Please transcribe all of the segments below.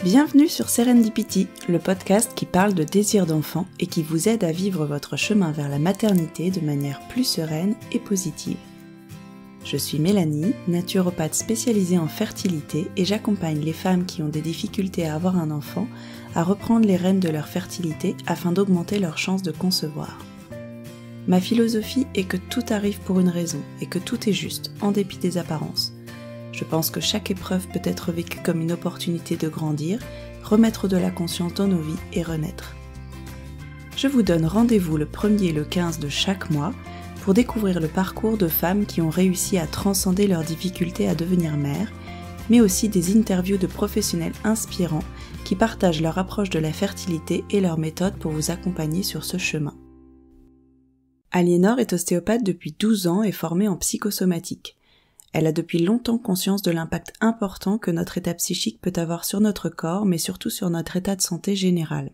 Bienvenue sur Serendipity, le podcast qui parle de désir d'enfant et qui vous aide à vivre votre chemin vers la maternité de manière plus sereine et positive. Je suis Mélanie, naturopathe spécialisée en fertilité et j'accompagne les femmes qui ont des difficultés à avoir un enfant à reprendre les rênes de leur fertilité afin d'augmenter leurs chances de concevoir. Ma philosophie est que tout arrive pour une raison et que tout est juste, en dépit des apparences. Je pense que chaque épreuve peut être vécue comme une opportunité de grandir, remettre de la conscience dans nos vies et renaître. Je vous donne rendez-vous le 1er et le 15 de chaque mois pour découvrir le parcours de femmes qui ont réussi à transcender leurs difficultés à devenir mères, mais aussi des interviews de professionnels inspirants qui partagent leur approche de la fertilité et leurs méthodes pour vous accompagner sur ce chemin. Aliénor est ostéopathe depuis 12 ans et formée en psychosomatique. Elle a depuis longtemps conscience de l'impact important que notre état psychique peut avoir sur notre corps, mais surtout sur notre état de santé général.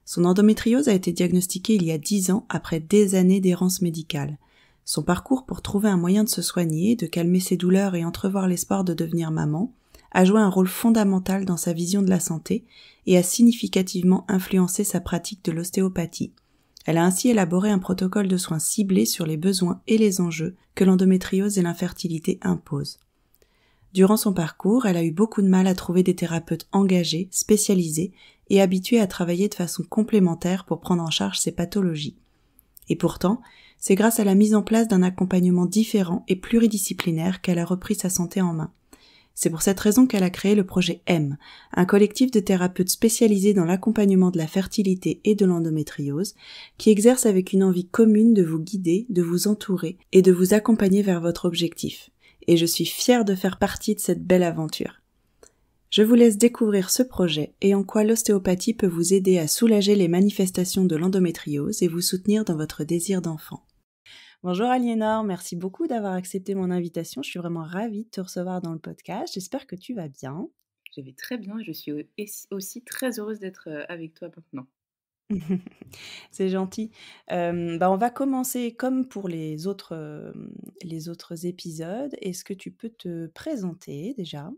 Son endométriose a été diagnostiquée il y a 10 ans après des années d'errance médicale. Son parcours pour trouver un moyen de se soigner, de calmer ses douleurs et entrevoir l'espoir de devenir maman a joué un rôle fondamental dans sa vision de la santé et a significativement influencé sa pratique de l'ostéopathie. Elle a ainsi élaboré un protocole de soins ciblé sur les besoins et les enjeux que l'endométriose et l'infertilité imposent. Durant son parcours, elle a eu beaucoup de mal à trouver des thérapeutes engagés, spécialisés et habitués à travailler de façon complémentaire pour prendre en charge ces pathologies. Et pourtant, c'est grâce à la mise en place d'un accompagnement différent et pluridisciplinaire qu'elle a repris sa santé en main. C'est pour cette raison qu'elle a créé le projet M, un collectif de thérapeutes spécialisés dans l'accompagnement de la fertilité et de l'endométriose, qui exerce avec une envie commune de vous guider, de vous entourer et de vous accompagner vers votre objectif. Et je suis fière de faire partie de cette belle aventure. Je vous laisse découvrir ce projet et en quoi l'ostéopathie peut vous aider à soulager les manifestations de l'endométriose et vous soutenir dans votre désir d'enfant. Bonjour Aliénor, merci beaucoup d'avoir accepté mon invitation. Je suis vraiment ravie de te recevoir dans le podcast. J'espère que tu vas bien. Je vais très bien et je suis aussi très heureuse d'être avec toi maintenant. C'est gentil. On va commencer comme pour les autres les autres épisodes. Est-ce que tu peux te présenter déjà?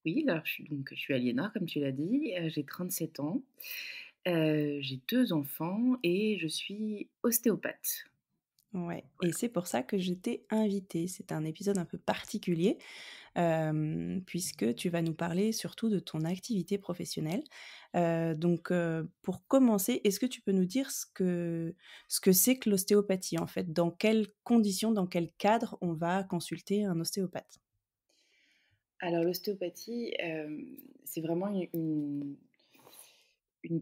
Oui, alors je suis Aliénor, comme tu l'as dit, j'ai 37 ans, j'ai 2 enfants et je suis ostéopathe. Ouais, et c'est pour ça que je t'ai invitée. C'est un épisode un peu particulier, puisque tu vas nous parler surtout de ton activité professionnelle. Pour commencer, est-ce que tu peux nous dire ce que c'est que l'ostéopathie, en fait? Dans quelles conditions, dans quel cadre on va consulter un ostéopathe? Alors l'ostéopathie, c'est vraiment une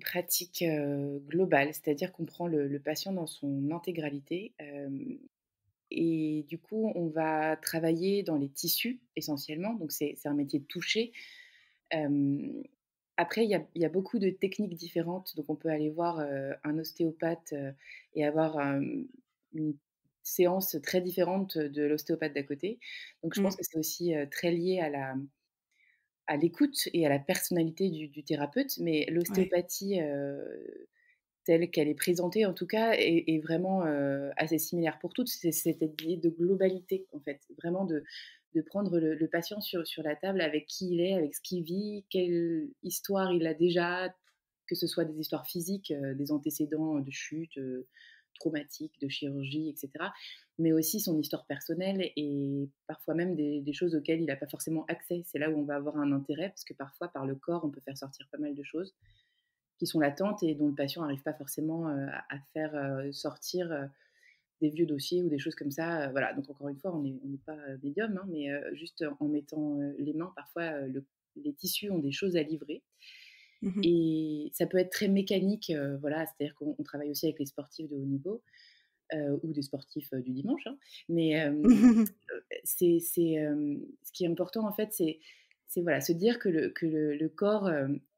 pratique, globale, c'est-à-dire qu'on prend le patient dans son intégralité, et du coup, on va travailler dans les tissus essentiellement, donc c'est un métier de toucher. Hem, Après il y a beaucoup de techniques différentes, donc on peut aller voir, un ostéopathe, et avoir, une séance très différente de l'ostéopathe d'à côté. Donc je pense Mmh, que c'est aussi, très lié à l'écoute et à la personnalité du thérapeute, mais ouais. l'ostéopathie, telle qu'elle est présentée en tout cas est vraiment, assez similaire pour toutes. C'est cette idée de globalité en fait, vraiment de prendre le patient sur la table avec qui il est, avec ce qu'il vit, quelle histoire il a déjà, que ce soit des histoires physiques, des antécédents de chute, traumatiques, de chirurgie et cetera, mais aussi son histoire personnelle et parfois même des choses auxquelles il a pas forcément accès. C'est là où on va avoir un intérêt parce que parfois par le corps, on peut faire sortir pas mal de choses qui sont latentes et dont le patient n'arrive pas forcément, à faire, sortir, des vieux dossiers ou des choses comme ça, voilà. Donc encore une fois, on n'est pas, médium, hein, mais juste en mettant, les mains, parfois, les tissus ont des choses à livrer Mmh. et ça peut être très mécanique, voilà. C'est-à-dire qu'on travaille aussi avec les sportifs de haut niveau, ou des sportifs, du dimanche, hein. Mais ce qui est important, en fait, c'est voilà, se dire que le corps,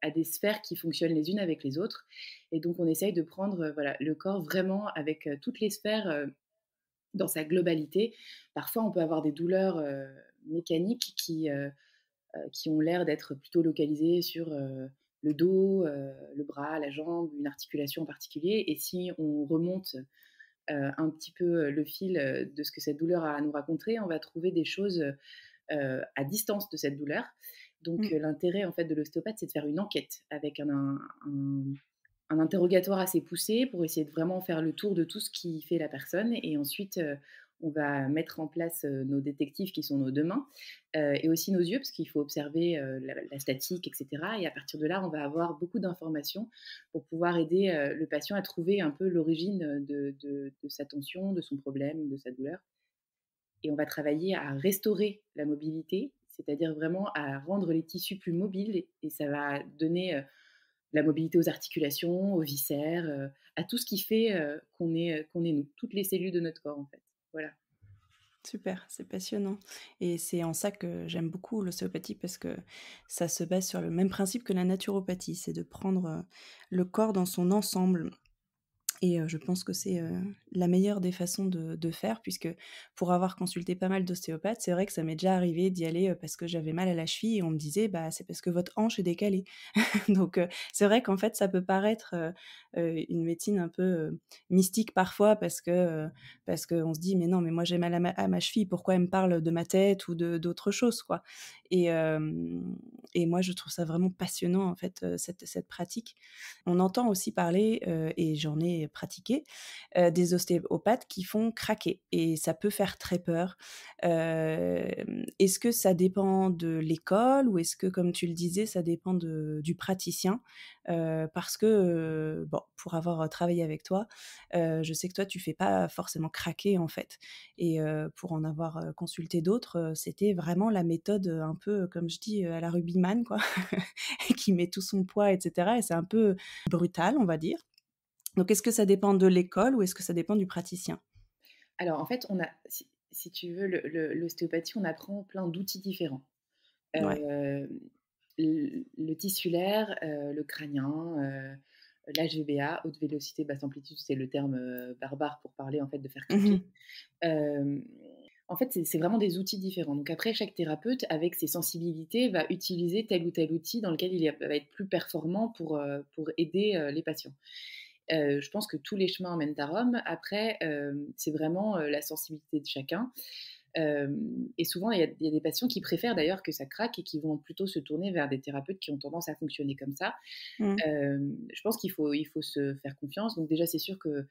a des sphères qui fonctionnent les unes avec les autres et donc on essaye de prendre, voilà, le corps vraiment avec, toutes les sphères, dans sa globalité. Parfois, on peut avoir des douleurs, mécaniques qui, qui ont l'air d'être plutôt localisés sur, le dos, le bras, la jambe, une articulation en particulier. Et si on remonte, un petit peu, le fil, de ce que cette douleur a à nous raconter, on va trouver des choses, à distance de cette douleur. Donc, Mmh. l'intérêt en fait de l'ostéopathe, c'est de faire une enquête avec un interrogatoire assez poussé pour essayer de vraiment faire le tour de tout ce qui fait la personne. Et ensuite, on va mettre en place, nos détectives qui sont nos 2 mains, et aussi nos yeux parce qu'il faut observer, la statique et cetera. Et à partir de là, on va avoir beaucoup d'informations pour pouvoir aider, le patient à trouver un peu l'origine, de sa tension, de son problème, de sa douleur. Et on va travailler à restaurer la mobilité, c'est-à-dire vraiment à rendre les tissus plus mobiles. Et ça va donner, de la mobilité aux articulations, aux viscères, à tout ce qui fait, qu'on est nous, toutes les cellules de notre corps en fait. Voilà. Super, c'est passionnant et c'est en ça que j'aime beaucoup l'ostéopathie parce que ça se base sur le même principe que la naturopathie, c'est de prendre, le corps dans son ensemble. Et je pense que c'est, la meilleure des façons de faire puisque pour avoir consulté pas mal d'ostéopathes, c'est vrai que ça m'est déjà arrivé d'y aller, parce que j'avais mal à la cheville et on me disait: «Bah, c'est parce que votre hanche est décalée». Donc c'est vrai qu'en fait, ça peut paraître, une médecine un peu, mystique parfois parce qu'on se dit: «Mais non, mais moi j'ai mal à ma cheville, pourquoi elle me parle de ma tête ou de d'autre chose, quoi?» et et moi je trouve ça vraiment passionnant en fait, cette pratique. On entend aussi parler, et j'en ai pratiqué, des ostéopathes qui font craquer et ça peut faire très peur. Est-ce que ça dépend de l'école ou est-ce que, comme tu le disais, ça dépend du praticien? Parce que, bon, pour avoir travaillé avec toi, je sais que toi, tu fais pas forcément craquer, en fait et pour en avoir, consulté d'autres, c'était vraiment la méthode, un peu, comme je dis, à la rugbyman, quoi, qui met tout son poids et cetera et c'est un peu brutal, on va dire. Donc est-ce que ça dépend de l'école ou est-ce que ça dépend du praticien? Alors en fait, on a si tu veux l'ostéopathie, on apprend plein d'outils différents. Ouais. Hem, le tissulaire, le crânien, l'HVBA, haute vélocité, basse amplitude, c'est le terme, barbare pour parler en fait de faire Mmh. craquer. Hem, En fait, c'est vraiment des outils différents. Donc après, chaque thérapeute, avec ses sensibilités, va utiliser tel ou tel outil dans lequel va être plus performant pour aider, les patients. Je pense que tous les chemins mènent à Rome. Après, c'est vraiment, la sensibilité de chacun. Et souvent, il y a des patients qui préfèrent d'ailleurs que ça craque et qui vont plutôt se tourner vers des thérapeutes qui ont tendance à fonctionner comme ça. Mmh. Je pense qu'il faut se faire confiance. Donc déjà, c'est sûr que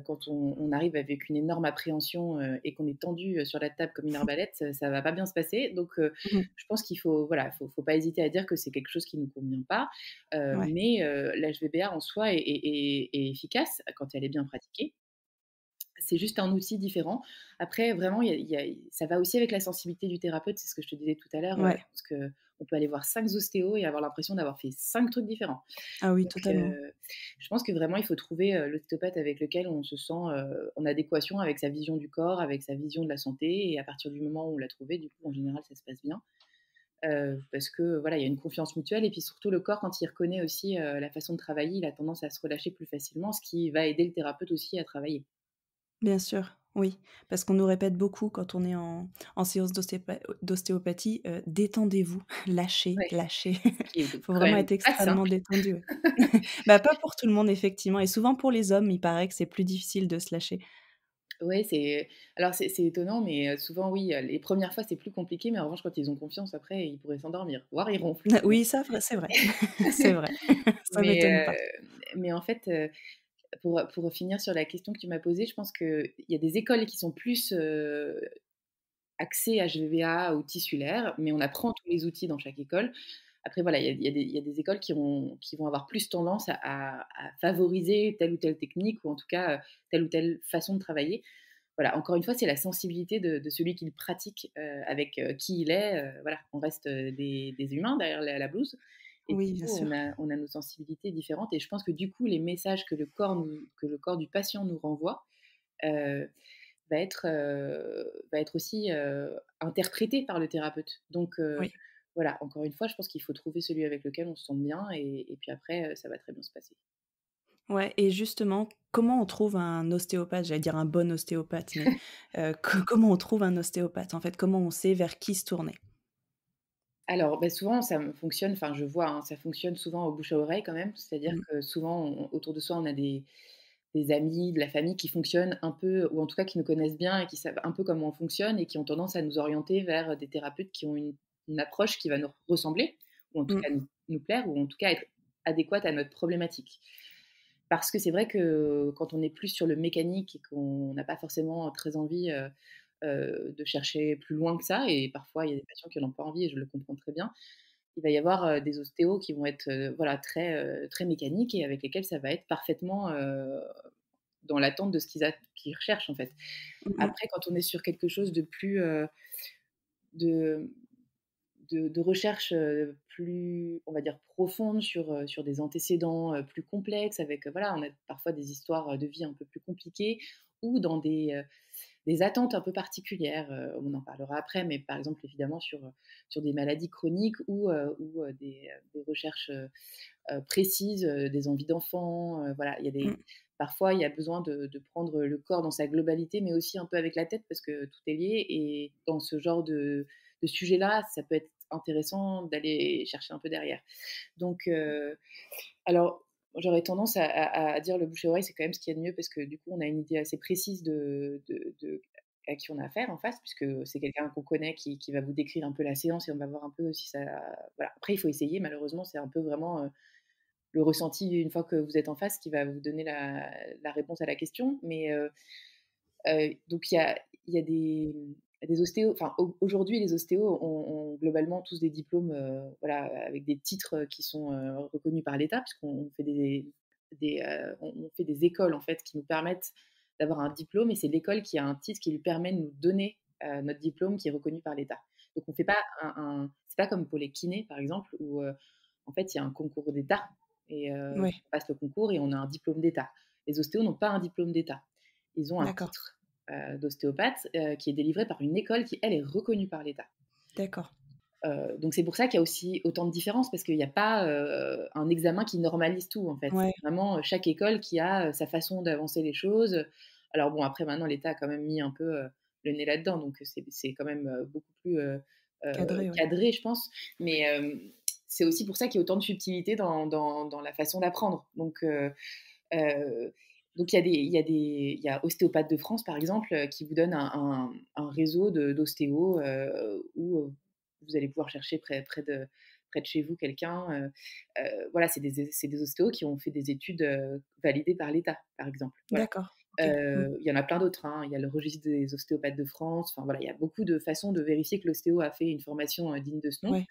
quand on arrive avec une énorme appréhension, et qu'on est tendu, sur la table comme une arbalète, ça va pas bien se passer. Donc Mmh. je pense qu'il faut voilà, faut pas hésiter à dire que c'est quelque chose qui nous convient pas, Ouais. mais l'HVBA en soi est efficace quand elle est bien pratiquée. C'est juste un outil différent. Après vraiment, ça va aussi avec la sensibilité du thérapeute, c'est ce que je te disais tout à l'heure, Ouais. parce qu'on peut aller voir 5 ostéos et avoir l'impression d'avoir fait 5 trucs différents. Ah oui, Donc, totalement. je pense que vraiment il faut trouver, l'ostéopathe avec lequel on se sent, en adéquation avec sa vision du corps, avec sa vision de la santé. Et à partir du moment où on l'a trouvé, du coup, en général, ça se passe bien. Parce que, voilà, il y a une confiance mutuelle et puis surtout le corps quand il reconnaît aussi, la façon de travailler, il a tendance à se relâcher plus facilement, ce qui va aider le thérapeute aussi à travailler. Bien sûr, oui, parce qu'on nous répète beaucoup quand on est en séance d'ostéopathie, «Détendez-vous, lâchez, Ouais, lâchez». ce qui est Faut quand vraiment même être pas extrêmement simple. détendu, ouais. Bah, pas pour tout le monde effectivement et souvent pour les hommes, il paraît que c'est plus difficile de se lâcher. Ouais, c'est étonnant, mais souvent oui, les premières fois c'est plus compliqué, mais en revanche quand ils ont confiance après, ils pourraient s'endormir, voire ils ronflent. Oui, ça vrai, c'est vrai. C'est vrai. Ça Mais, m'étonne pas. mais en fait, pour finir sur la question que tu m'as posée, je pense qu'il y a des écoles qui sont plus, axées HVA ou tissulaire, mais on apprend tous les outils dans chaque école. Après voilà, il y a des écoles qui vont avoir plus tendance à favoriser telle ou telle technique ou en tout cas, telle ou telle façon de travailler. Voilà, encore une fois, c'est la sensibilité de celui qui le pratique, avec, qui il est, voilà, on reste, des humains derrière la blouse. Et du Oui, bien coup, sûr. on a nos sensibilités différentes. Et je pense que du coup, les messages que le corps du patient nous renvoie, heu, va être aussi, interprété par le thérapeute. Donc Oui. voilà, encore une fois, je pense qu'il faut trouver celui avec lequel on se sent bien et puis après, ça va très bien se passer. Ouais et justement, comment on trouve un ostéopathe? J'allais dire un bon ostéopathe, mais comment on trouve un ostéopathe, en fait? Comment on sait vers qui se tourner? Alors, bah, souvent ça me fonctionne, enfin je vois, hein, ça fonctionne souvent au bouche à oreille quand même. C'est-à-dire Mmh. que souvent autour de soi, on a des amis, de la famille qui fonctionnent un peu ou en tout cas qui nous connaissent bien et qui savent un peu comment on fonctionne et qui ont tendance à nous orienter vers des thérapeutes qui ont une approche qui va nous ressembler ou en tout Mmh. cas nous plaire ou en tout cas être adéquate à notre problématique. Parce que c'est vrai que quand on est plus sur le mécanique et qu'on n'a pas forcément très envie, de chercher plus loin que ça et parfois il y a des patients qui en ont pas envie et je le comprends très bien. Il va y avoir, des ostéos qui vont être, voilà très mécaniques et avec lesquels ça va être parfaitement, dans l'attente de ce qu'ils recherchent en fait. Mmh mh. Après quand on est sur quelque chose de plus, de de recherche, plus, on va dire, profonde sur des antécédents, plus complexes avec, voilà, on a parfois des histoires, de vie un peu plus compliquées ou dans des attentes un peu particulières, on en parlera après, mais par exemple évidemment sur des maladies chroniques ou des recherches, précises, des envies d'enfants, voilà, il y a des Mmh. parfois il y a besoin de prendre le corps dans sa globalité, mais aussi un peu avec la tête parce que tout est lié et dans ce genre de sujet-là, ça peut être intéressant d'aller chercher un peu derrière. Donc alors j'aurais tendance à dire le bouche à oreille, c'est quand même ce qu'il y a de mieux parce que du coup, on a une idée assez précise de à qui on a affaire en face, puisque c'est quelqu'un qu'on connaît qui va vous décrire un peu la séance et on va voir un peu si ça voilà. Après il faut essayer malheureusement, c'est un peu vraiment, le ressenti une fois que vous êtes en face qui va vous donner la réponse à la question. Mais donc il y a des ostéos, enfin aujourd'hui les ostéos ont globalement tous des diplômes, voilà, avec des titres qui sont, reconnus par l'État puisqu'on fait on fait des écoles en fait qui nous permettent d'avoir un diplôme et c'est l'école qui a un titre qui lui permet de nous donner, notre diplôme qui est reconnu par l'État. Donc on fait pas c'est pas comme pour les kinés par exemple où, en fait il y a un concours d'État et Ouais, on passe le concours et on a un diplôme d'État. Les ostéos n'ont pas un diplôme d'État. Ils ont un d'accord, titre, d'ostéopathe, qui est délivré par une école qui, elle, est reconnue par l'État. d'accord. Donc c'est pour ça qu'il y a aussi autant de différences parce qu'il n'y a pas, un examen qui normalise tout, en fait. Ouais, C'est vraiment, chaque école qui a, sa façon d'avancer les choses. Alors bon, après maintenant l'État a quand même mis un peu, le nez là-dedans, donc c'est quand même, beaucoup plus, cadré, ouais. cadré, je pense. Mais, c'est aussi pour ça qu'il y a autant de subtilité dans la façon d'apprendre. Heu, donc il y a Ostéopathes de France, par exemple, qui vous donne un réseau d'ostéos, où, vous allez pouvoir chercher près de chez vous quelqu'un, voilà, c'est des ostéos qui ont fait des études, validées par l'État, par exemple, voilà. D'accord, OK. Mmh. Il y en a plein d'autres, hein. Il y a le registre des ostéopathes de France, enfin voilà, il y a beaucoup de façons de vérifier que l'ostéo a fait une formation, digne de ce nom. Ouais.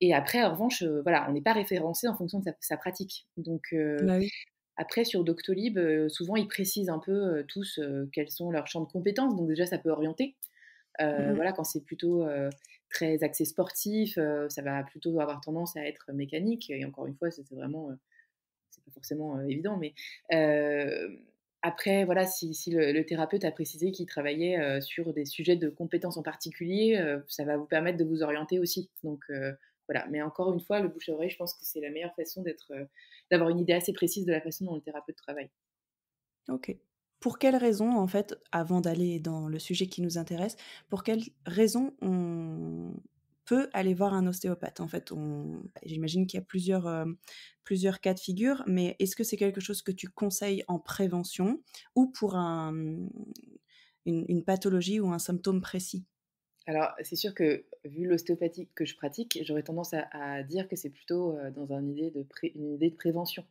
Et après, en revanche, voilà, on n'est pas référencé en fonction de sa pratique. Donc Bah oui. après sur Doctolib, souvent ils précisent un peu, tous, quels sont leurs champs de compétences, donc déjà ça peut orienter. Mmh mh. Voilà, quand c'est plutôt, très axé sportif, ça va plutôt avoir tendance à être mécanique et encore une fois, c'est vraiment, c'est pas forcément, évident, mais hem, après voilà, si le thérapeute a précisé qu'il travaillait, sur des sujets de compétences en particulier, ça va vous permettre de vous orienter aussi. Donc voilà, mais encore une fois, le bouche à oreille, je pense que c'est la meilleure façon d'avoir une idée assez précise de la façon dont le thérapeute travaille. OK. Pour quelles raisons, en fait, avant d'aller dans le sujet qui nous intéresse, pour quelles raisons on peut aller voir un ostéopathe? En fait, j'imagine qu'il y a plusieurs cas de figure, mais est-ce que c'est quelque chose que tu conseilles en prévention ou pour une pathologie ou un symptôme précis? Alors, c'est sûr que vu l'ostéopathie que je pratique, j'aurais tendance à dire que c'est plutôt, dans une idée de prévention.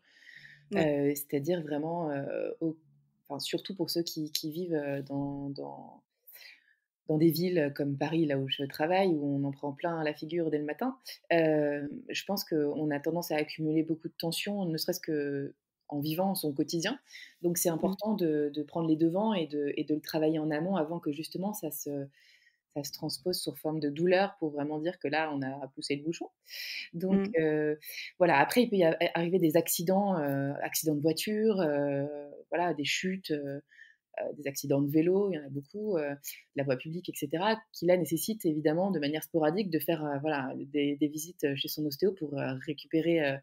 Ouais. C'est-à-dire vraiment, enfin, surtout pour ceux qui vivent, dans des villes comme Paris, là où je travaille, où on en prend plein la figure dès le matin. Je pense qu'on a tendance à accumuler beaucoup de tensions, ne serait-ce qu'en vivant son quotidien. Donc c'est Mmh. important de prendre les devants et de le travailler en amont avant que justement ça se transpose sous forme de douleur pour vraiment dire que là, on a poussé le bouchon. Donc Mmh. voilà, après il peut arriver des accidents, accidents de voiture, voilà, des chutes, des accidents de vélo, il y en a beaucoup, de la voie publique et cetera, qui là nécessitent évidemment de manière sporadique de faire, voilà, des visites, chez son ostéo pour, récupérer,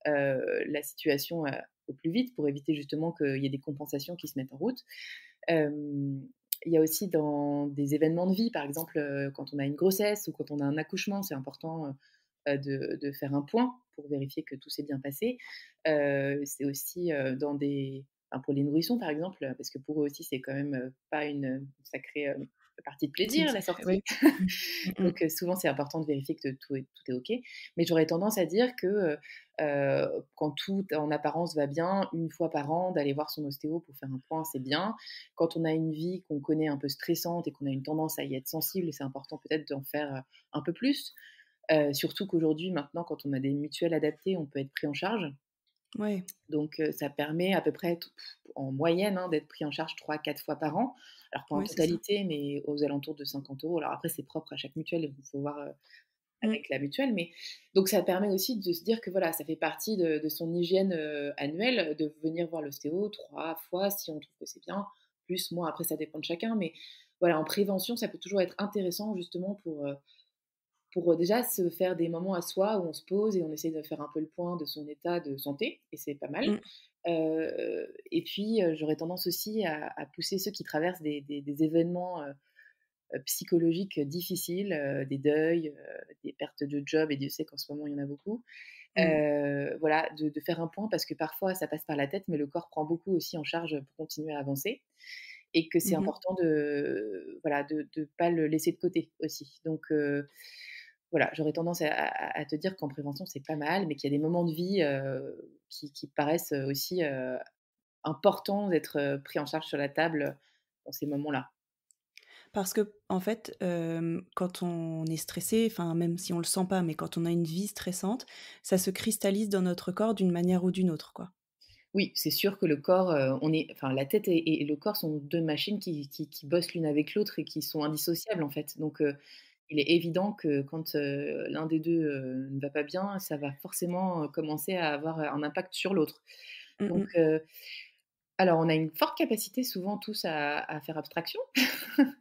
la situation, au plus vite pour éviter justement qu'il y ait des compensations qui se mettent en route. Hem Il y a aussi dans des événements de vie, par exemple, quand on a une grossesse ou quand on a un accouchement, c'est important, de faire un point pour vérifier que tout s'est bien passé. C'est aussi, dans des enfin, pour les nourrissons, par exemple, parce que pour eux aussi, c'est quand même, pas une sacrée, partie de C'est une plaisir, la sacrée sortie. oui. Mmh. Mmh mh. Donc souvent, c'est important de vérifier que tout est OK. Mais j'aurais tendance à dire que, quand tout en apparence va bien, une fois par an, d'aller voir son ostéo pour faire un point, c'est bien. Quand on a une vie qu'on connaît un peu stressante et qu'on a une tendance à y être sensible, c'est important peut-être d'en faire, un peu plus. Surtout qu'aujourd'hui, maintenant, quand on a des mutuelles adaptées, on peut être pris en charge. Ouais, Donc ça permet à peu près en moyenne, hein, d'être pris en charge 3-4 fois par an. Alors pas en ouais, c'est ça. totalité, mais aux alentours de 50 €. Alors après, c'est propre à chaque mutuelle, il faut voir, Mmh. avec la mutuelle, mais donc ça permet aussi de se dire que voilà, ça fait partie de son hygiène, annuelle, de venir voir l'ostéo 3 fois si on trouve que c'est bien, plus, moins, après ça dépend de chacun, mais voilà, en prévention, ça peut toujours être intéressant justement pour, déjà se faire des moments à soi où on se pose et on essaie de faire un peu le point de son état de santé et c'est pas mal. Mmh. Et puis, j'aurais tendance aussi à pousser ceux qui traversent des événements, psychologiques difficiles, des deuils, des pertes de job et Dieu sait qu'en ce moment il y en a beaucoup. Mmh. Voilà, de faire un point parce que parfois ça passe par la tête, mais le corps prend beaucoup aussi en charge pour continuer à avancer et que c'est Mmh mh. important de voilà, de pas le laisser de côté aussi. Donc voilà, j'aurais tendance à te dire qu'en prévention, c'est pas mal, mais qu'il y a des moments de vie, qui paraissent, aussi, importants d'être, pris en charge sur la table, dans ces moments-là. Parce qu'en fait, quand on est stressé, enfin, même si on le sent pas, mais quand on a une vie stressante, ça se cristallise dans notre corps d'une manière ou d'une autre, quoi. Oui, c'est sûr que le corps, on est enfin la tête et le corps sont 2 machines qui bossent l'une avec l'autre et qui sont indissociables, en fait. Donc il est évident que quand, l'un des 2 ne va pas bien, ça va forcément, commencer à avoir, un impact sur l'autre. Mmh Donc mh. alors on a une forte capacité souvent tous à faire abstraction,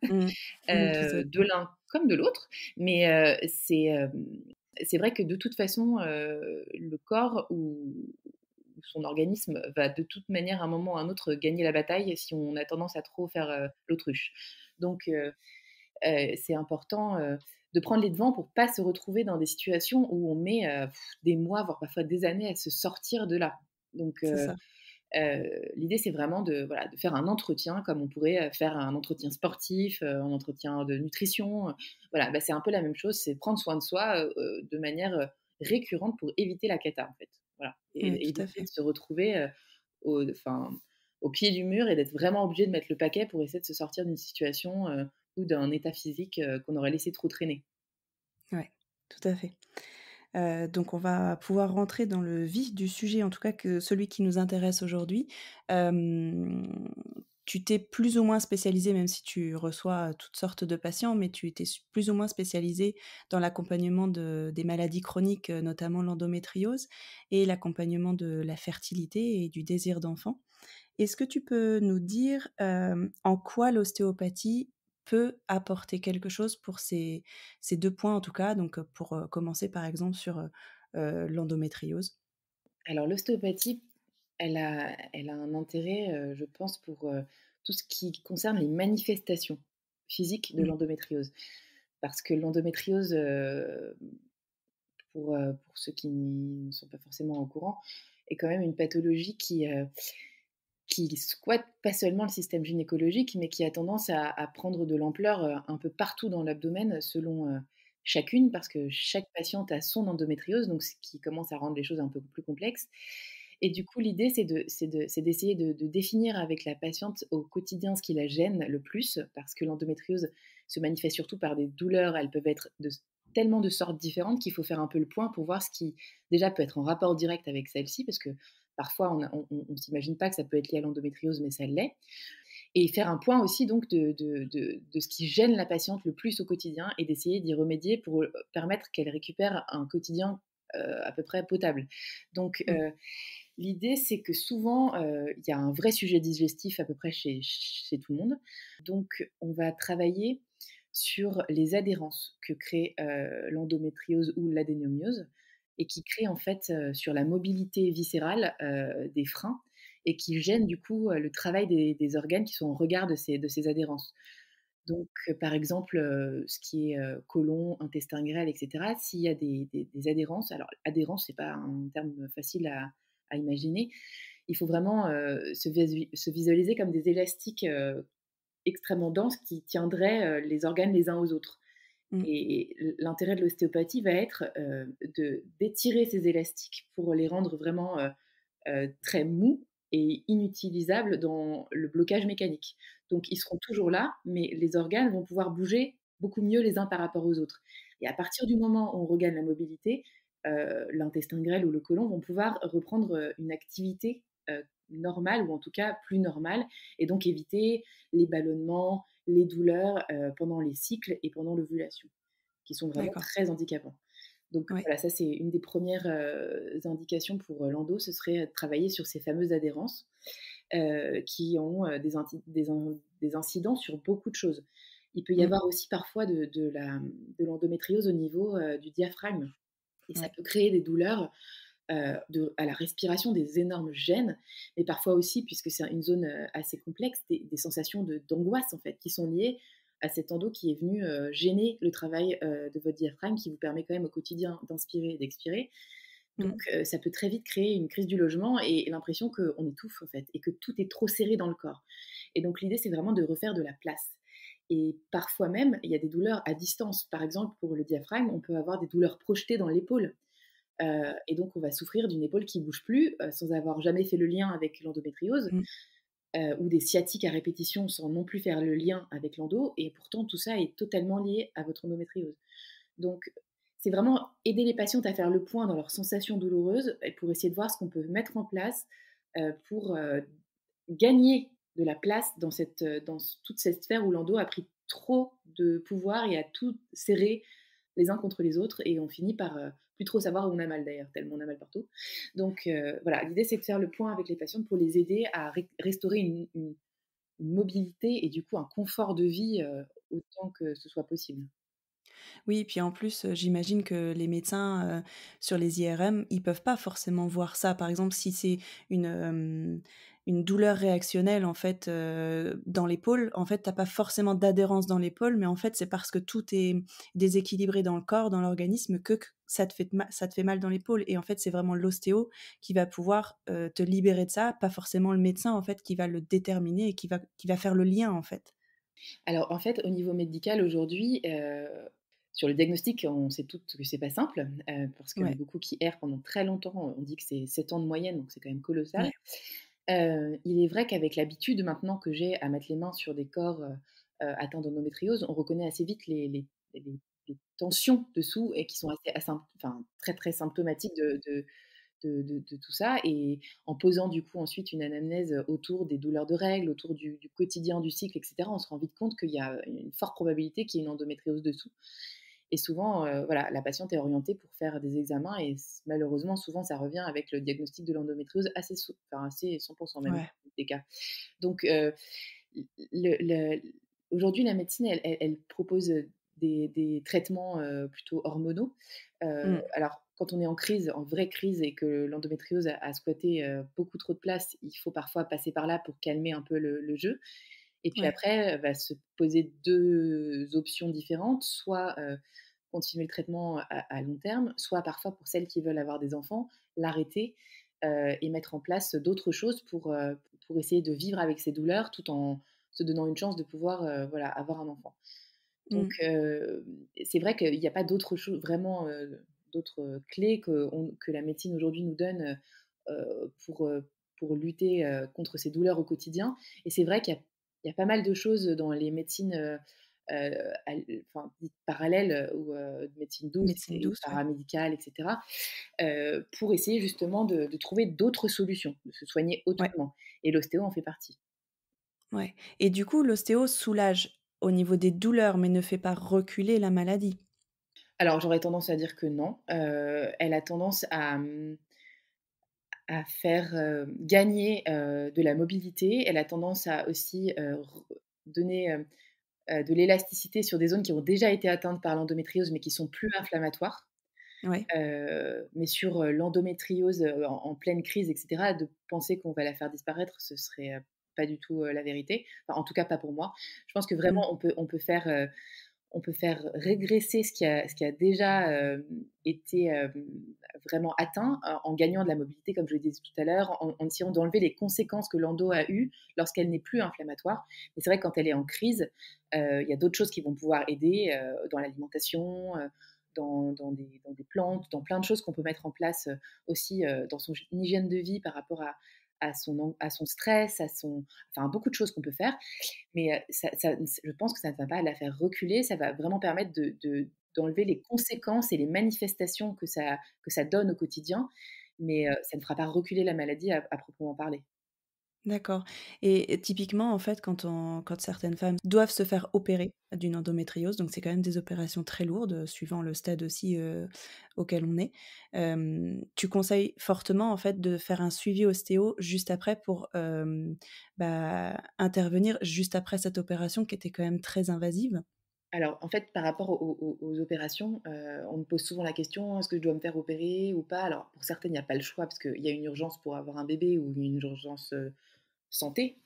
Mmh. Mmh, tout à de fait. l'un comme de l'autre, mais c'est vrai que de toute façon, le corps ou son organisme va de toute manière, à un moment ou à un autre, gagner la bataille si on a tendance à trop faire, l'autruche. Donc c'est important, de prendre les devants pour pas se retrouver dans des situations où on met, des mois, voire parfois des années à se sortir de là. Donc C'est ça. l'idée, c'est vraiment de, voilà, de faire un entretien comme on pourrait, faire un entretien sportif, un entretien de nutrition, voilà, bah, c'est un peu la même chose, c'est prendre soin de soi, de manière, récurrente pour éviter la cata, en fait. Voilà Oui, et tout à éviter de fait. se retrouver, enfin, au pied du mur et d'être vraiment obligé de mettre le paquet pour essayer de se sortir d'une situation, ou d'un état physique, qu'on aurait laissé trop traîner. Ouais, tout à fait. Donc on va pouvoir rentrer dans le vif du sujet, en tout cas que celui qui nous intéresse aujourd'hui. Hem, Tu t'es plus ou moins spécialisé, même si tu reçois toutes sortes de patients, mais tu t'es plus ou moins spécialisé dans l'accompagnement des maladies chroniques, notamment l'endométriose et l'accompagnement de la fertilité et du désir d'enfant. Est-ce que tu peux nous dire, en quoi l'ostéopathie peut apporter quelque chose pour ces 2 points en tout cas, donc pour, commencer par exemple sur, l'endométriose? Alors l'ostéopathie, elle a un intérêt, je pense pour, tout ce qui concerne les manifestations physiques de Mmh. l'endométriose. Parce que l'endométriose, pour ceux qui ne sont pas forcément au courant, est quand même une pathologie qui squatte pas seulement le système gynécologique, mais qui a tendance à prendre de l'ampleur, un peu partout dans l'abdomen selon, chacune, parce que chaque patiente a son endométriose, donc ce qui commence à rendre les choses un peu plus complexes. Et du coup, l'idée, c'est d'essayer de définir avec la patiente au quotidien ce qui la gêne le plus, parce que l'endométriose se manifeste surtout par des douleurs. Elles peuvent être de tellement de sortes différentes qu'il faut faire un peu le point pour voir ce qui, déjà, peut être en rapport direct avec celle-ci, parce que parfois, on s'imagine pas que ça peut être lié à l'endométriose, mais ça l'est. Et faire un point aussi donc de ce qui gêne la patiente le plus au quotidien et d'essayer d'y remédier pour, permettre qu'elle récupère un quotidien, à peu près potable. Donc Mmh. l'idée, c'est que souvent, il y a un vrai sujet digestif à peu près chez tout le monde. Donc on va travailler sur les adhérences que crée, l'endométriose ou l'adénomiose et qui crée en fait, sur la mobilité viscérale, des freins et qui gênent du coup le travail des organes qui sont en regard de ces adhérences. Donc, par exemple, ce qui est, côlon, intestin grêle et cetera, s'il y a des adhérences, alors adhérence, c'est pas un terme facile à imaginer. Il faut vraiment, se visualiser comme des élastiques, extrêmement denses qui tiendraient, les organes les uns aux autres. Mmh. Et l'intérêt de l'ostéopathie va être, d'étirer ces élastiques pour les rendre vraiment, très mous et inutilisables dans le blocage mécanique. Donc ils seront toujours là, mais les organes vont pouvoir bouger beaucoup mieux les uns par rapport aux autres. Et à partir du moment où on regagne la mobilité, l'intestin grêle ou le côlon vont pouvoir reprendre, une activité, normale ou en tout cas plus normale et donc éviter les ballonnements, les douleurs, pendant les cycles et pendant l'ovulation, qui sont vraiment D'accord. très handicapants. Donc Ouais. voilà, ça c'est une des premières indications pour, l'endo, ce serait, de travailler sur ces fameuses adhérences, qui ont, des incidents sur beaucoup de choses. Il peut y Mmh. avoir aussi parfois de l'endométriose au niveau, du diaphragme et ça Ouais. peut créer des douleurs, à la respiration, des énormes gènes, mais parfois aussi, puisque c'est une zone assez complexe, des sensations d'angoisse en fait, qui sont liées à cet endo qui est venu gêner le travail de votre diaphragme, qui vous permet quand même au quotidien d'inspirer et d'expirer. Donc Mmh. ça peut très vite créer une crise du logement et l'impression qu'on étouffe en fait, et que tout est trop serré dans le corps. Et donc l'idée, c'est vraiment de refaire de la place. Et parfois même, il y a des douleurs à distance. Par exemple, pour le diaphragme, on peut avoir des douleurs projetées dans l'épaule. Et donc on va souffrir d'une épaule qui bouge plus, sans avoir jamais fait le lien avec l'endométriose, Mmh. ou des sciatiques à répétition sans non plus faire le lien avec l'endo et pourtant tout ça est totalement lié à votre endométriose. Donc c'est vraiment aider les patientes à faire le point dans leurs sensations douloureuses et pour essayer de voir ce qu'on peut mettre en place, pour, gagner de la place dans toute cette sphère où l'endo a pris trop de pouvoir et a tout serré les uns contre les autres et on finit par, plus trop savoir où on a mal d'ailleurs, tellement on a mal partout. Donc voilà, l'idée c'est de faire le point avec les patientes pour les aider à restaurer une mobilité et du coup un confort de vie, autant que ce soit possible. Oui, puis en plus, j'imagine que les médecins, sur les IRM, ils peuvent pas forcément voir ça. Par exemple, si c'est une, une douleur réactionnelle, en fait, dans l'épaule, en fait, tu as pas forcément d'adhérence dans l'épaule, mais en fait, c'est parce que tout est déséquilibré dans le corps, dans l'organisme, que ça te fait mal dans l'épaule et en fait, c'est vraiment l'ostéo qui va pouvoir, te libérer de ça, pas forcément le médecin, en fait, qui va le déterminer et qui va faire le lien, en fait. Alors en fait, au niveau médical aujourd'hui, sur le diagnostic, on sait toutes que c'est pas simple, parce qu'il y en a Ouais, beaucoup qui errent pendant très longtemps. On dit que c'est 7 ans de moyenne, donc c'est quand même colossal. ouais. Il est vrai qu'avec l'habitude maintenant que j'ai à mettre les mains sur des corps, atteints d'endométriose, on reconnaît assez vite les les tensions dessous et qui sont enfin très, très symptomatiques de tout ça et en posant du coup ensuite une anamnèse autour des douleurs de règles, autour du quotidien du cycle et cetera, on se rend vite compte qu'il y a une forte probabilité qu'il y ait une endométriose dessous et souvent, voilà, la patiente est orientée pour faire des examens et malheureusement souvent ça revient avec le diagnostic de l'endométriose assez 100 même Ouais. des cas. Donc le aujourd'hui la médecine elle propose, des traitements, plutôt hormonaux. Mmh. Alors quand on est en crise, en vraie crise et que l'endométriose a squatté, beaucoup trop de place, il faut parfois passer par là pour calmer un peu le jeu et puis Ouais. après, va se poser 2 options différentes, soit, continuer le traitement à long terme, soit parfois pour celles qui veulent avoir des enfants, l'arrêter, et mettre en place d'autres choses pour essayer de vivre avec ces douleurs tout en se donnant une chance de pouvoir, voilà, avoir un enfant. Donc Mmh. c'est vrai qu'il y a pas d'autres choses vraiment, d'autres clés que la médecine aujourd'hui nous donne, pour lutter, contre ces douleurs au quotidien et c'est vrai qu'il y a pas mal de choses dans les médecines, al enfin dites parallèles, ou de médecine douce Médecine et douce, ouais. paramédicale et cetera, pour essayer justement de trouver d'autres solutions, de se soigner Ouais, autrement et l'ostéo en fait partie. ouais et du coup, l'ostéo soulage au niveau des douleurs, mais ne fait pas reculer la maladie? Alors j'aurais tendance à dire que non, elle a tendance à faire, gagner, de la mobilité. Elle a tendance à aussi, re donner, de l'élasticité sur des zones qui ont déjà été atteintes par l'endométriose, mais qui sont plus inflammatoires. Ouais. Mais sur, l'endométriose, en pleine crise et cetera, de penser qu'on va la faire disparaître, ce serait, pas du tout, la vérité. Enfin, en tout cas, pas pour moi. Je pense que Mmh. vraiment on peut faire régresser ce qui a déjà, été, vraiment atteint, en gagnant de la mobilité, comme je le disais tout à l'heure, en essayant d'enlever les conséquences que l'endo a eues lorsqu'elle n'est plus inflammatoire. Mais c'est vrai que quand elle est en crise, il y a d'autres choses qui vont pouvoir aider, dans l'alimentation, dans des plantes, dans plein de choses qu'on peut mettre en place, aussi, dans son hygiène de vie par rapport à son stress, enfin beaucoup de choses qu'on peut faire. Mais je pense que ça ne va pas la faire reculer, ça va vraiment permettre d'enlever les conséquences et les manifestations que ça donne au quotidien, mais ça ne fera pas reculer la maladie à proprement parler. D'accord, et typiquement, en fait, quand certaines femmes doivent se faire opérer d'une endométriose, donc c'est quand même des opérations très lourdes, suivant le stade aussi, auquel on est. Tu conseilles fortement, en fait, de faire un suivi ostéo juste après pour, intervenir juste après cette opération qui était quand même très invasive? Alors, en fait, par rapport aux opérations, on me pose souvent la question: «Est-ce que je dois me faire opérer ou pas?» Alors, pour certaines, il y a pas le choix parce qu'il y a une urgence pour avoir un bébé ou une urgence, santé.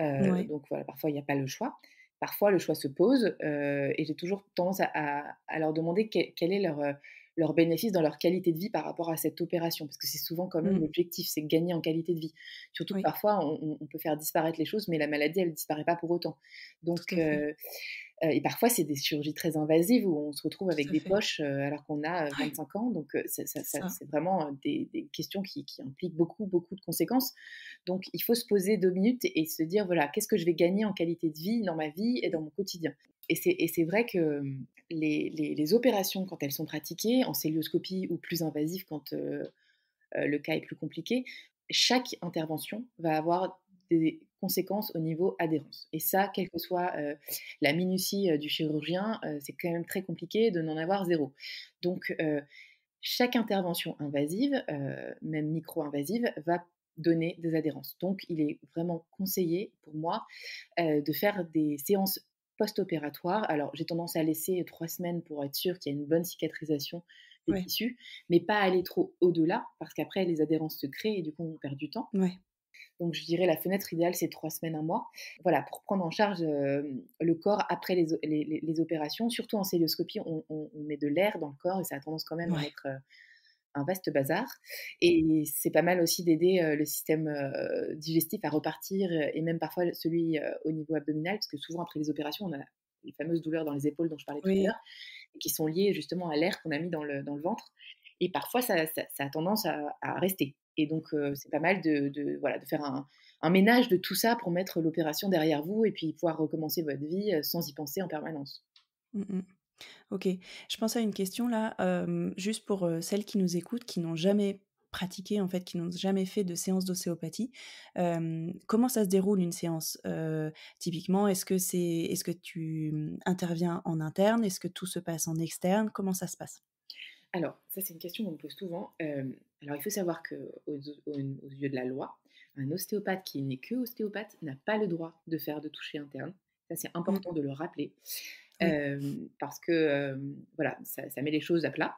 Ouais, Donc voilà, parfois il y a pas le choix. Parfois le choix se pose, et j'ai toujours tendance à leur demander quel est leur bénéfice dans leur qualité de vie par rapport à cette opération. Parce que c'est souvent quand même mmh, l'objectif, c'est gagner en qualité de vie. Surtout que oui, parfois on peut faire disparaître les choses, mais la maladie elle disparaît pas pour autant. Donc tout à fait, et parfois c'est des chirurgies très invasives où on se retrouve avec tout à des fait. poches, alors qu'on a, Ouais, 25 ans. Donc c'est ça. c'est vraiment, des questions qui impliquent beaucoup, beaucoup de conséquences. Donc il faut se poser 2 minutes et se dire: «Voilà, qu'est-ce que je vais gagner en qualité de vie dans ma vie et dans mon quotidien?» Et c'est vrai que, les opérations quand elles sont pratiquées en cœlioscopie ou plus invasives quand, le cas est plus compliqué, chaque intervention va avoir des conséquences au niveau adhérence. Et ça, quelle que soit, la minutie, du chirurgien, c'est quand même très compliqué de n'en avoir zéro. Donc chaque intervention invasive, même micro-invasive, va donner des adhérences. Donc il est vraiment conseillé pour moi, de faire des séances post-opératoires. Alors j'ai tendance à laisser 3 semaines pour être sûre qu'il y a une bonne cicatrisation des Ouais, tissus, mais pas aller trop au-delà parce qu'après les adhérences se créent et du coup on perd du temps. ouais, Donc je dirais la fenêtre idéale, c'est 3 semaines, un mois. Voilà, pour prendre en charge, le corps après les opérations. Surtout en cœlioscopie, on met de l'air dans le corps et ça a tendance quand même à ouais. être, un vaste bazar. Et c'est pas mal aussi d'aider, le système, digestif à repartir, et même parfois celui, au niveau abdominal, parce que souvent après les opérations, on a les fameuses douleurs dans les épaules dont je parlais tout à Oui, l'heure et qui sont liées justement à l'air qu'on a mis dans le ventre. Et parfois ça a tendance à rester. Et donc c'est pas mal voilà, de faire un ménage de tout ça pour mettre l'opération derrière vous et puis pouvoir recommencer votre vie, sans y penser en permanence. mmh mh. OK. Je pense à une question là, juste pour, celles qui nous écoutent, qui n'ont jamais pratiqué, en fait, qui n'ont jamais fait de séance d'ostéopathie. Comment ça se déroule une séance? Typiquement, est-ce que tu, interviens en interne? Est-ce que tout se passe en externe? Comment ça se passe? Alors, ça, c'est une question qu'on me pose souvent. Alors, il faut savoir qu'aux yeux de la loi, un ostéopathe qui n'est que ostéopathe n'a pas le droit de faire de toucher interne. Ça, c'est Mmh. important de le rappeler. Oui, Parce que voilà, ça met les choses à plat.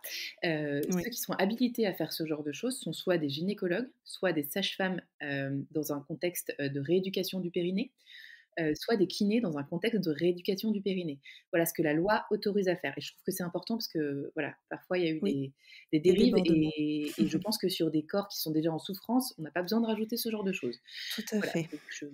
oui, Ceux qui sont habilités à faire ce genre de choses sont soit des gynécologues, soit des sages-femmes, dans un contexte de rééducation du périnée, soit des kinés dans un contexte de rééducation du périnée. Voilà ce que la loi autorise à faire. Et je trouve que c'est important parce que, voilà, parfois il y a eu oui, des des dérives, débordements. et je pense que sur des corps qui sont déjà en souffrance, on n'a pas besoin de rajouter ce genre de choses. Tout à Voilà, fait. donc je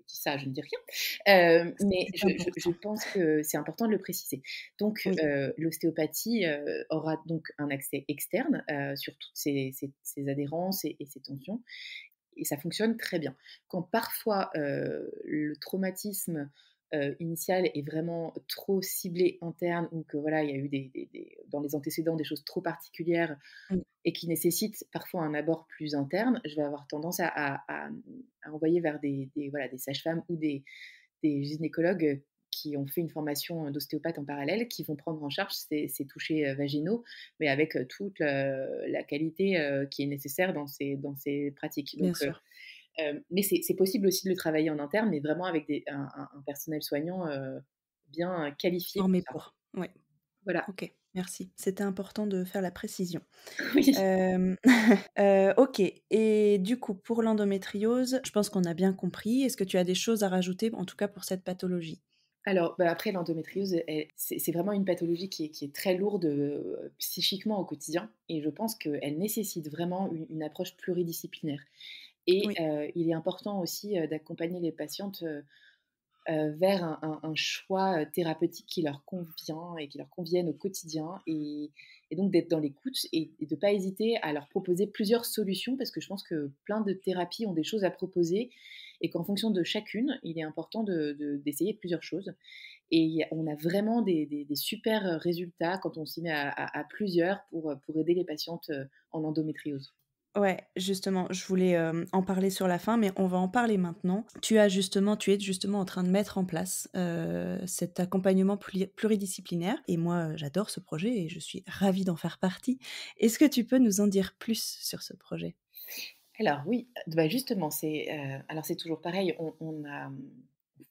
dis ça, je ne dis rien. Mais C'est je important. pense que c'est important de le préciser. Donc Oui, l'ostéopathie, aura donc un accès externe, sur toutes ces adhérences et ces tensions, et ça fonctionne très bien. Quand parfois, le traumatisme, initial est vraiment trop ciblé interne, ou que voilà, il y a eu des dans les antécédents des choses trop particulières mmh, et qui nécessitent parfois un abord plus interne, je vais avoir tendance à envoyer vers voilà, des sages-femmes ou des gynécologues qui ont fait une formation d'ostéopathe en parallèle, qui vont prendre en charge ces touchés, vaginaux, mais avec, toute la qualité, qui est nécessaire dans ces pratiques. bien Donc sûr. mais c'est possible aussi de le travailler en interne, mais vraiment avec un personnel soignant, bien qualifié pour Formé ça. pour. Ouais, Voilà. OK. Merci. C'était important de faire la précision. Oui. Hem, OK et du coup, pour l'endométriose, je pense qu'on a bien compris. Est-ce que tu as des choses à rajouter, en tout cas pour cette pathologie? Alors, bah, après l'endométriose, c'est vraiment une pathologie qui est très lourde, psychiquement au quotidien et je pense qu'elle nécessite vraiment une approche pluridisciplinaire et Oui, il est important aussi, d'accompagner les patientes, vers un choix, thérapeutique qui leur convient et qui leur convienne au quotidien et donc d'être dans l'écoute et de pas hésiter à leur proposer plusieurs solutions parce que je pense que plein de thérapies ont des choses à proposer et qu'en fonction de chacune, il est important d'essayer plusieurs choses et on a vraiment des super, résultats quand on s'y met à plusieurs pour aider les patientes, en endométriose. ouais, justement, je voulais, en parler sur la fin, mais on va en parler maintenant. Tu es justement en train de mettre en place, cet accompagnement pluridisciplinaire et moi, j'adore ce projet et je suis ravie d'en faire partie. Est-ce que tu peux nous en dire plus sur ce projet? Alors oui, bah, justement, alors c'est toujours pareil, on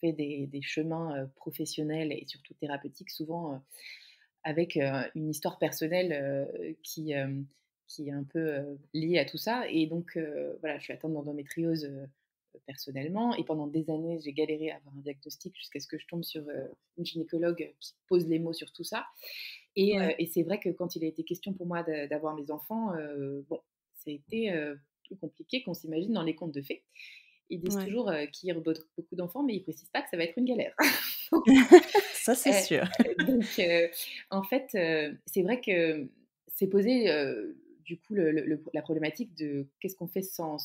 fait des chemins, professionnels et surtout thérapeutiques souvent, avec, une histoire personnelle, qui est un peu, liée à tout ça et donc voilà, je suis atteinte d'endométriose, personnellement et pendant des années, j'ai galéré à avoir un diagnostic jusqu'à ce que je tombe sur, une gynécologue qui pose les mots sur tout ça Ouais, et c'est vrai que quand il a été question pour moi d'avoir mes enfants, bon, ça a été, plus compliqué qu'on s'imagine dans les contes de fées. Ils disent ouais. toujours, qu'il y aura beaucoup d'enfants, mais ils précisent pas que ça va être une galère. Ça, c'est Heu, sûr. donc en fait, c'est vrai que c'est posé, du coup, la problématique de qu'est-ce qu'on fait sans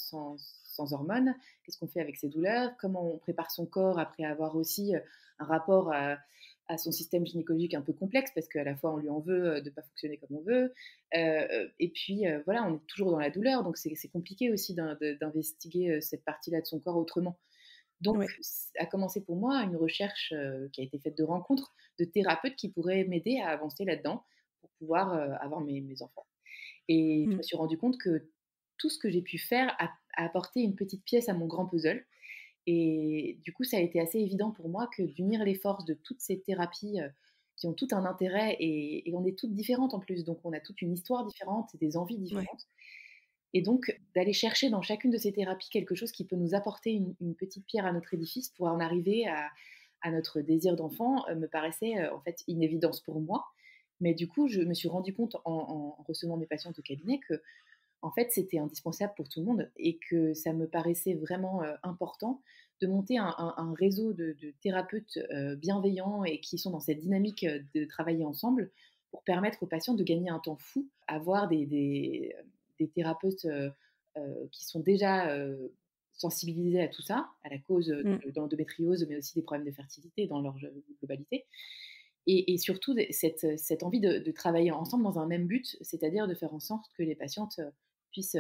hormones? Qu'est-ce qu'on fait avec ces douleurs? Comment on prépare son corps après avoir aussi, un rapport à son système gynécologique un peu complexe parce qu'à la fois on lui en veut, de pas fonctionner comme on veut, et puis, voilà, on est toujours dans la douleur donc c'est compliqué aussi d'investiguer, cette partie-là de son corps autrement. Donc, Ouais. a commencé pour moi une recherche, qui a été faite de rencontres de thérapeutes qui pourraient m'aider à avancer là-dedans pour pouvoir, avoir mes enfants et je Mmh. me suis rendu compte que tout ce que j'ai pu faire a apporté une petite pièce à mon grand puzzle et du coup, ça a été assez évident pour moi que d'unir les forces de toutes ces thérapies, qui ont tout un intérêt et on est toutes différentes en plus, donc on a toute une histoire différente et des envies Ouais. différentes et donc, d'aller chercher dans chacune de ces thérapies quelque chose qui peut nous apporter une petite pierre à notre édifice pour en arriver à notre désir d'enfant, me paraissait, en fait, une évidence pour moi. Mais du coup, je me suis rendu compte en recevant mes patientes au cabinet que en fait, c'était indispensable pour tout le monde et que ça me paraissait vraiment, important de monter un réseau de thérapeutes, bienveillants et qui sont dans cette dynamique, de travailler ensemble pour permettre aux patients de gagner un temps fou, avoir des thérapeutes, qui sont déjà, sensibilisés à tout ça, à la cause, Mmh. de l'endométriose, mais aussi des problèmes de fertilité dans leur globalité et surtout cette envie de travailler ensemble dans un même but, c'est-à-dire de faire en sorte que les patientes, puissent,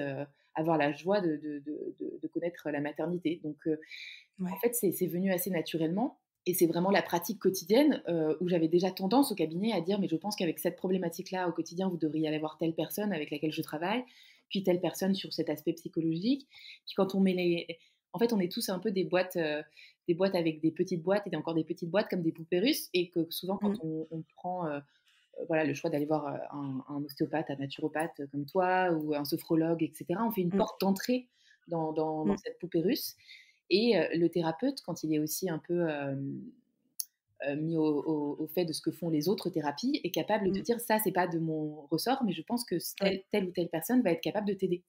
avoir la joie de connaître la maternité. Donc, en Ouais. fait, c'est venu assez naturellement et c'est vraiment la pratique quotidienne, où j'avais déjà tendance au cabinet à dire: «Mais je pense qu'avec cette problématique-là, au quotidien, vous devriez aller voir telle personne avec laquelle je travaille, puis telle personne sur cet aspect psychologique». Puis quand on met les en fait, on est tous un peu des boîtes avec des petites boîtes et encore des petites boîtes comme des poupées russes et que souvent quand Mmh. on prend, voilà, le choix d'aller voir, un ostéopathe, un naturopathe, comme toi ou un sophrologue et cetera. On fait une Mmh. porte d'entrée dans Mmh. cette poupée russe et le thérapeute, quand il est aussi un peu, mis au fait de ce que font les autres thérapies, est capable de Mmh. dire: «Ça, c'est pas de mon ressort, mais je pense que Ouais. telle ou telle personne va être capable de t'aider»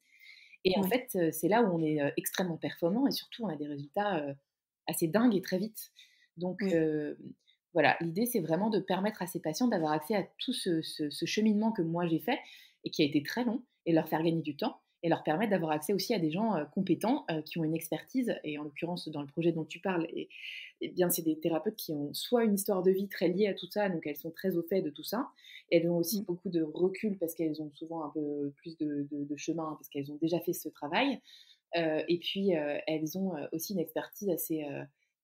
et en Oui. fait, c'est là où on est, extrêmement performant et surtout on a des résultats, assez dingues et très vite. Donc Oui. voilà, l'idée, c'est vraiment de permettre à ces patients d'avoir accès à tout ce cheminement que moi j'ai fait et qui a été très long et leur faire gagner du temps et leur permettre d'avoir accès aussi à des gens, compétents, qui ont une expertise et en l'occurrence dans le projet dont tu parles et bien, c'est des thérapeutes qui ont soit une histoire de vie très liée à tout ça, donc elles sont très au fait de tout ça. Elles ont aussi Mmh. beaucoup de recul parce qu'elles ont souvent un peu plus de chemin, parce qu'elles ont déjà fait ce travail. Et puis, elles ont, aussi une expertise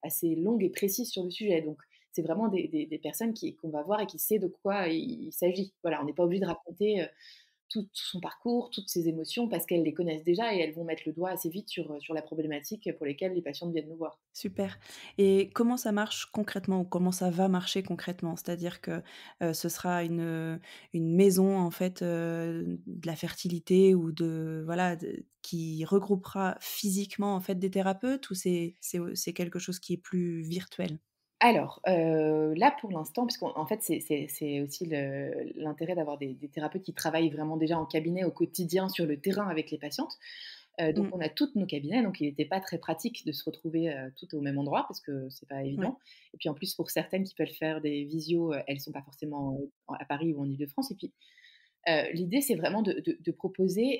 assez longue et précise sur le sujet. Donc, c'est vraiment des personnes qu'on va voir et qui sait de quoi il s'agit. Voilà, on n'est pas obligé de raconter, tout son parcours, toutes ses émotions, parce qu'elles les connaissent déjà et elles vont mettre le doigt assez vite sur la problématique pour lesquelles les patientes viennent nous voir. Super. Et comment ça marche concrètement ou comment ça va marcher concrètement? C'est-à-dire que, ce sera une maison en fait, de la fertilité ou de voilà, qui regroupera physiquement en fait des thérapeutes ou c'est quelque chose qui est plus virtuel? Alors, là, pour l'instant, puisqu'en fait, c'est aussi l'intérêt d'avoir des thérapeutes qui travaillent vraiment déjà en cabinet au quotidien sur le terrain avec les patientes. Donc Mmh. on a toutes nos cabinets, donc il n'était pas très pratique de se retrouver, toutes au même endroit parce que c'est pas Ouais. évident et puis en plus pour certaines qui peuvent faire des visios, elles sont pas forcément, à Paris ou en Île-de-France et puis, l'idée c'est vraiment de proposer,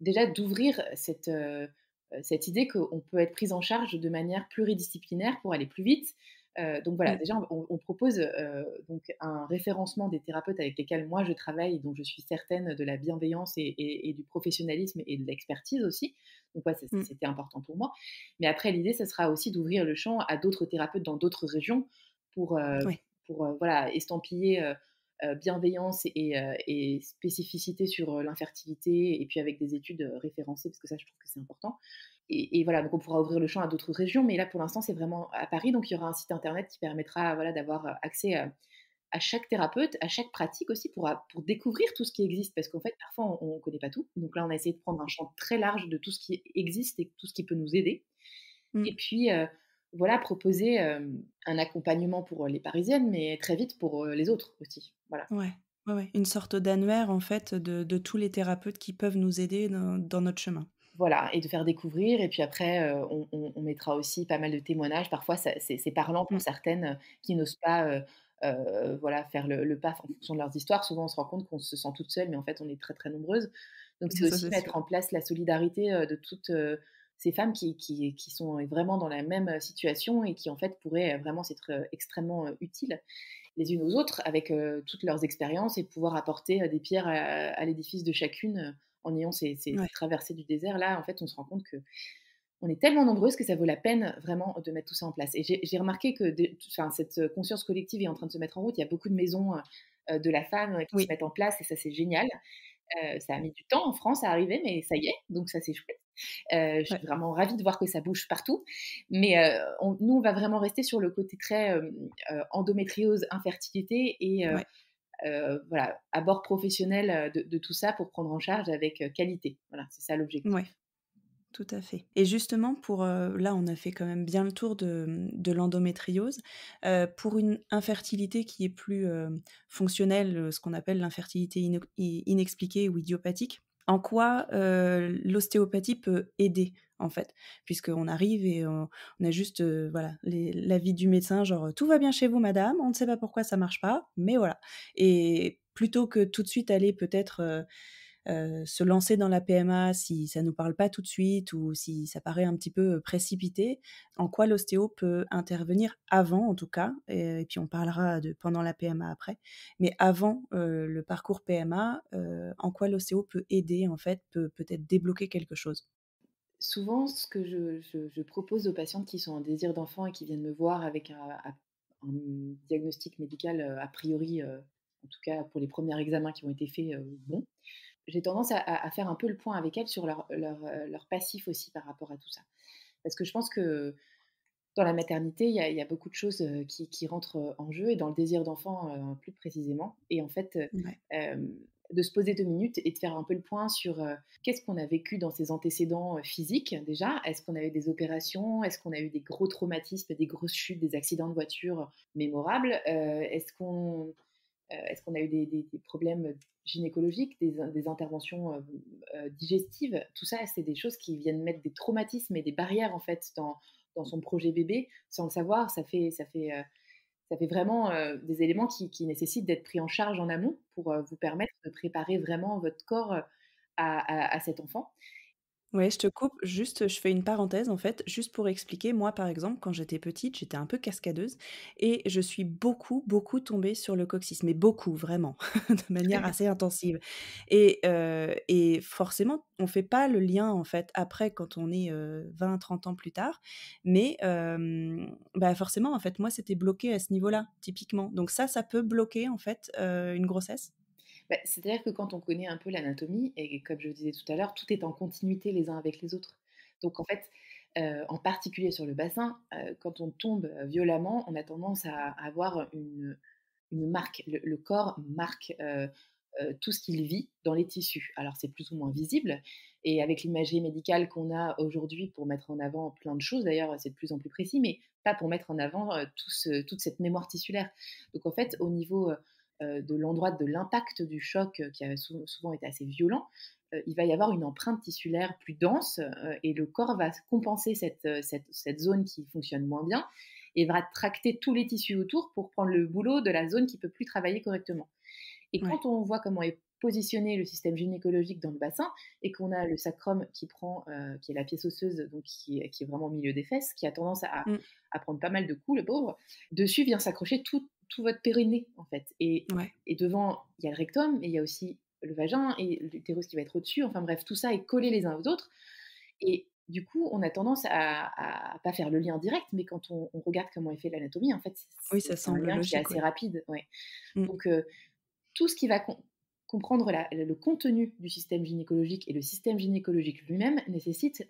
déjà d'ouvrir cette idée qu'on peut être prise en charge de manière pluridisciplinaire pour aller plus vite. Donc voilà, Mmh. déjà on propose, donc un référencement des thérapeutes avec lesquels moi je travaille, dont je suis certaine de la bienveillance et du professionnalisme et de l'expertise aussi. Donc ouais, Mmh. c'était important pour moi. Mais après l'idée, ce sera aussi d'ouvrir le champ à d'autres thérapeutes dans d'autres régions pour, heu, Ouais. voilà, estampiller, bienveillance et spécificité sur, l'infertilité et puis avec des études, référencées parce que ça je trouve que c'est important et voilà, donc on pourra ouvrir le champ à d'autres régions, mais là pour l'instant c'est vraiment à Paris, donc il y aura un site internet qui permettra, voilà, d'avoir, accès, à chaque thérapeute, à chaque pratique aussi pour découvrir tout ce qui existe parce qu'en fait parfois on connaît pas tout. Donc là on a essayé de prendre un champ très large de tout ce qui existe et tout ce qui peut nous aider et Mmh. puis, voilà, proposer, un accompagnement pour, les parisiennes, mais très vite pour, les autres aussi. Voilà. Ouais. Ouais, ouais. Une sorte d'annuaire en fait de tous les thérapeutes qui peuvent nous aider dans notre chemin. Voilà et de faire découvrir et puis après, on mettra aussi pas mal de témoignages. Parfois ça c'est parlant pour Mmh. certaines, qui n'osent pas, voilà, faire le pas en fonction de leurs histoires. Souvent, on se rend compte qu'on se sent toute seule, mais en fait, on est très, très nombreuses. Donc c'est Ça, aussi c'est mettre sûr. en place la solidarité, de toutes, ces femmes qui sont vraiment dans la même, situation et qui, en fait, pourraient, vraiment s'être, extrêmement, utiles les unes aux autres avec, toutes leurs expériences et pouvoir apporter, des pierres à l'édifice de chacune, en ayant ces Ouais. traversées du désert. Là, en fait, on se rend compte qu'on est tellement nombreuses que ça vaut la peine vraiment de mettre tout ça en place et j'ai remarqué que enfin, cette conscience collective est en train de se mettre en route. Il y a beaucoup de maisons, de la femme, qui se Oui. mettent en place et ça, c'est génial. Ça a mis du temps en France à arriver, mais ça y est, donc ça, c'est chouette. Je suis Ouais. vraiment ravie de voir que ça bouge partout. Mais nous, on va vraiment rester sur le côté très endométriose, infertilité et Ouais. voilà, abord professionnel de tout ça pour prendre en charge avec qualité. Voilà, c'est ça l'objectif. Ouais. Tout à fait et justement pour, là, on a fait quand même bien le tour de l'endométriose. Pour une infertilité qui est plus, fonctionnelle, ce qu'on appelle l'infertilité inexpliquée ou idiopathique, en quoi, l'ostéopathie peut aider, en fait? Puisqu'on arrive et on a juste, voilà, l'avis du médecin genre: «Tout va bien chez vous madame, on ne sait pas pourquoi ça marche pas, mais voilà» et plutôt que tout de suite aller peut-être, se lancer dans la PMA si ça nous parle pas tout de suite ou si ça paraît un petit peu, précipité, en quoi l'ostéo peut intervenir avant en tout cas et puis on parlera de pendant la PMA après. Mais avant, le parcours PMA, en quoi l'ostéo peut aider en fait, peut peut-être débloquer quelque chose? Souvent, ce que je propose aux patientes qui sont en désir d'enfant et qui viennent me voir avec un diagnostic médical, a priori, en tout cas pour les premiers examens qui ont été faits, bon. J'ai tendance à faire un peu le point avec elles sur leur passif aussi par rapport à tout ça. Parce que je pense que dans la maternité, il y a beaucoup de choses, qui rentrent, en jeu et dans le désir d'enfant, plus précisément et en fait, Ouais. de se poser 2 minutes et de faire un peu le point sur, qu'est-ce qu'on a vécu dans ses antécédents, physiques déjà? Est-ce qu'on a eu des opérations? Est-ce qu'on a eu des gros traumatismes, des grosses chutes, des accidents de voiture mémorables? Est-ce qu'on a eu des problèmes gynécologiques, des interventions, digestives? Tout ça, c'est des choses qui viennent mettre des traumatismes et des barrières, en fait, dans son projet bébé, sans le savoir. Ça fait vraiment, des éléments qui nécessitent d'être pris en charge en amont pour, vous permettre de préparer vraiment votre corps, à cet enfant. Ouais, je te coupe, juste, je fais une parenthèse en fait, juste pour expliquer. Moi, par exemple, quand j'étais petite, j'étais un peu cascadeuse et je suis beaucoup, beaucoup tombée sur le coccyx, mais beaucoup, vraiment, de manière assez intensive et forcément, on fait pas le lien en fait après quand on est, 20-30 ans plus tard, mais bah, forcément, en fait, moi, c'était bloqué à ce niveau-là, typiquement. Donc ça peut bloquer en fait, une grossesse? Bah, c'est-à-dire que quand on connaît un peu l'anatomie et comme je le disais tout à l'heure, tout est en continuité les uns avec les autres. Donc en fait, en particulier sur le bassin, quand on tombe, violemment, on a tendance à avoir une marque. Le corps marque, tout ce qu'il vit dans les tissus. Alors c'est plus ou moins visible et avec l'imagerie médicale qu'on a aujourd'hui pour mettre en avant plein de choses, d'ailleurs c'est de plus en plus précis, mais pas pour mettre en avant, toute cette mémoire tissulaire. Donc en fait, au niveau, de l'endroit de l'impact du choc, qui a souvent été assez violent, il va y avoir une empreinte tissulaire plus dense, et le corps va compenser cette zone qui fonctionne moins bien et va tracter tous les tissus autour pour prendre le boulot de la zone qui peut plus travailler correctement. Et Ouais. quand on voit comment est positionné le système gynécologique dans le bassin et qu'on a le sacrum qui prend, qui est la pièce osseuse, donc qui est vraiment au milieu des fesses, qui a tendance Mmh. à prendre pas mal de coups, le pauvre, dessus vient s'accrocher tout votre périnée, en fait. Ouais. Et devant, il y a le rectum, et il y a aussi le vagin et l'utérus qui va être au-dessus. Enfin bref, tout ça est collé les uns aux autres. Et du coup, on a tendance à pas faire le lien direct, mais quand on regarde comment est fait l'anatomie, en fait, Oui, ça c'est un semble lien qui est logique, assez ouais. rapide, ouais. Mmh. Donc, tout ce qui va comprendre le contenu du système gynécologique, et le système gynécologique lui-même nécessite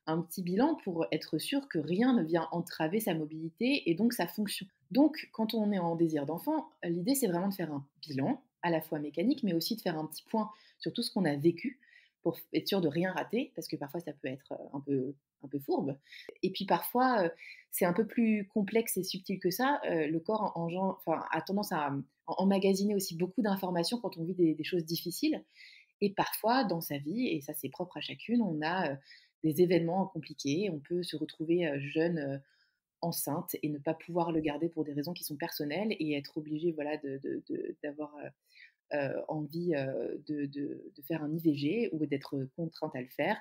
un petit bilan pour être sûr que rien ne vient entraver sa mobilité et donc sa fonction. Donc, quand on est en désir d'enfant, l'idée c'est vraiment de faire un bilan, à la fois mécanique, mais aussi de faire un petit point sur tout ce qu'on a vécu pour être sûr de rien rater, parce que parfois ça peut être un peu fourbe. Et puis parfois, c'est un peu plus complexe et subtil que ça. Le corps enfin, a tendance à emmagasiner aussi beaucoup d'informations quand on vit des choses difficiles. Et parfois, dans sa vie, et ça c'est propre à chacune, on a des événements compliqués. On peut se retrouver jeune, enceinte, et ne pas pouvoir le garder pour des raisons qui sont personnelles et être obligé, voilà, d'avoir envie de faire un IVG ou d'être contrainte à le faire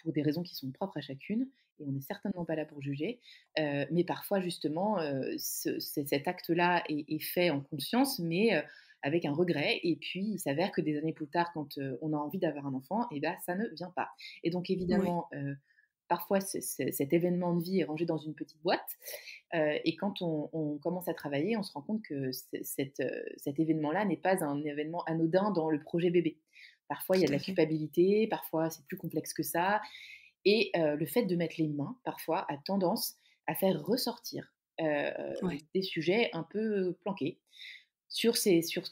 pour des raisons qui sont propres à chacune, et on n'est certainement pas là pour juger. Mais parfois, justement, cet acte-là est fait en conscience, mais avec un regret. Et puis, il s'avère que des années plus tard, quand on a envie d'avoir un enfant, et ben, ça ne vient pas. Et donc, Ouais. évidemment, parfois, cet événement de vie est rangé dans une petite boîte. Et quand on commence à travailler, on se rend compte que cet événement-là n'est pas un événement anodin dans le projet bébé. Parfois, il y a de Tout la à fait. culpabilité, parfois c'est plus complexe que ça. Et le fait de mettre les mains, parfois, a tendance à faire ressortir Ouais. des sujets un peu planqués sur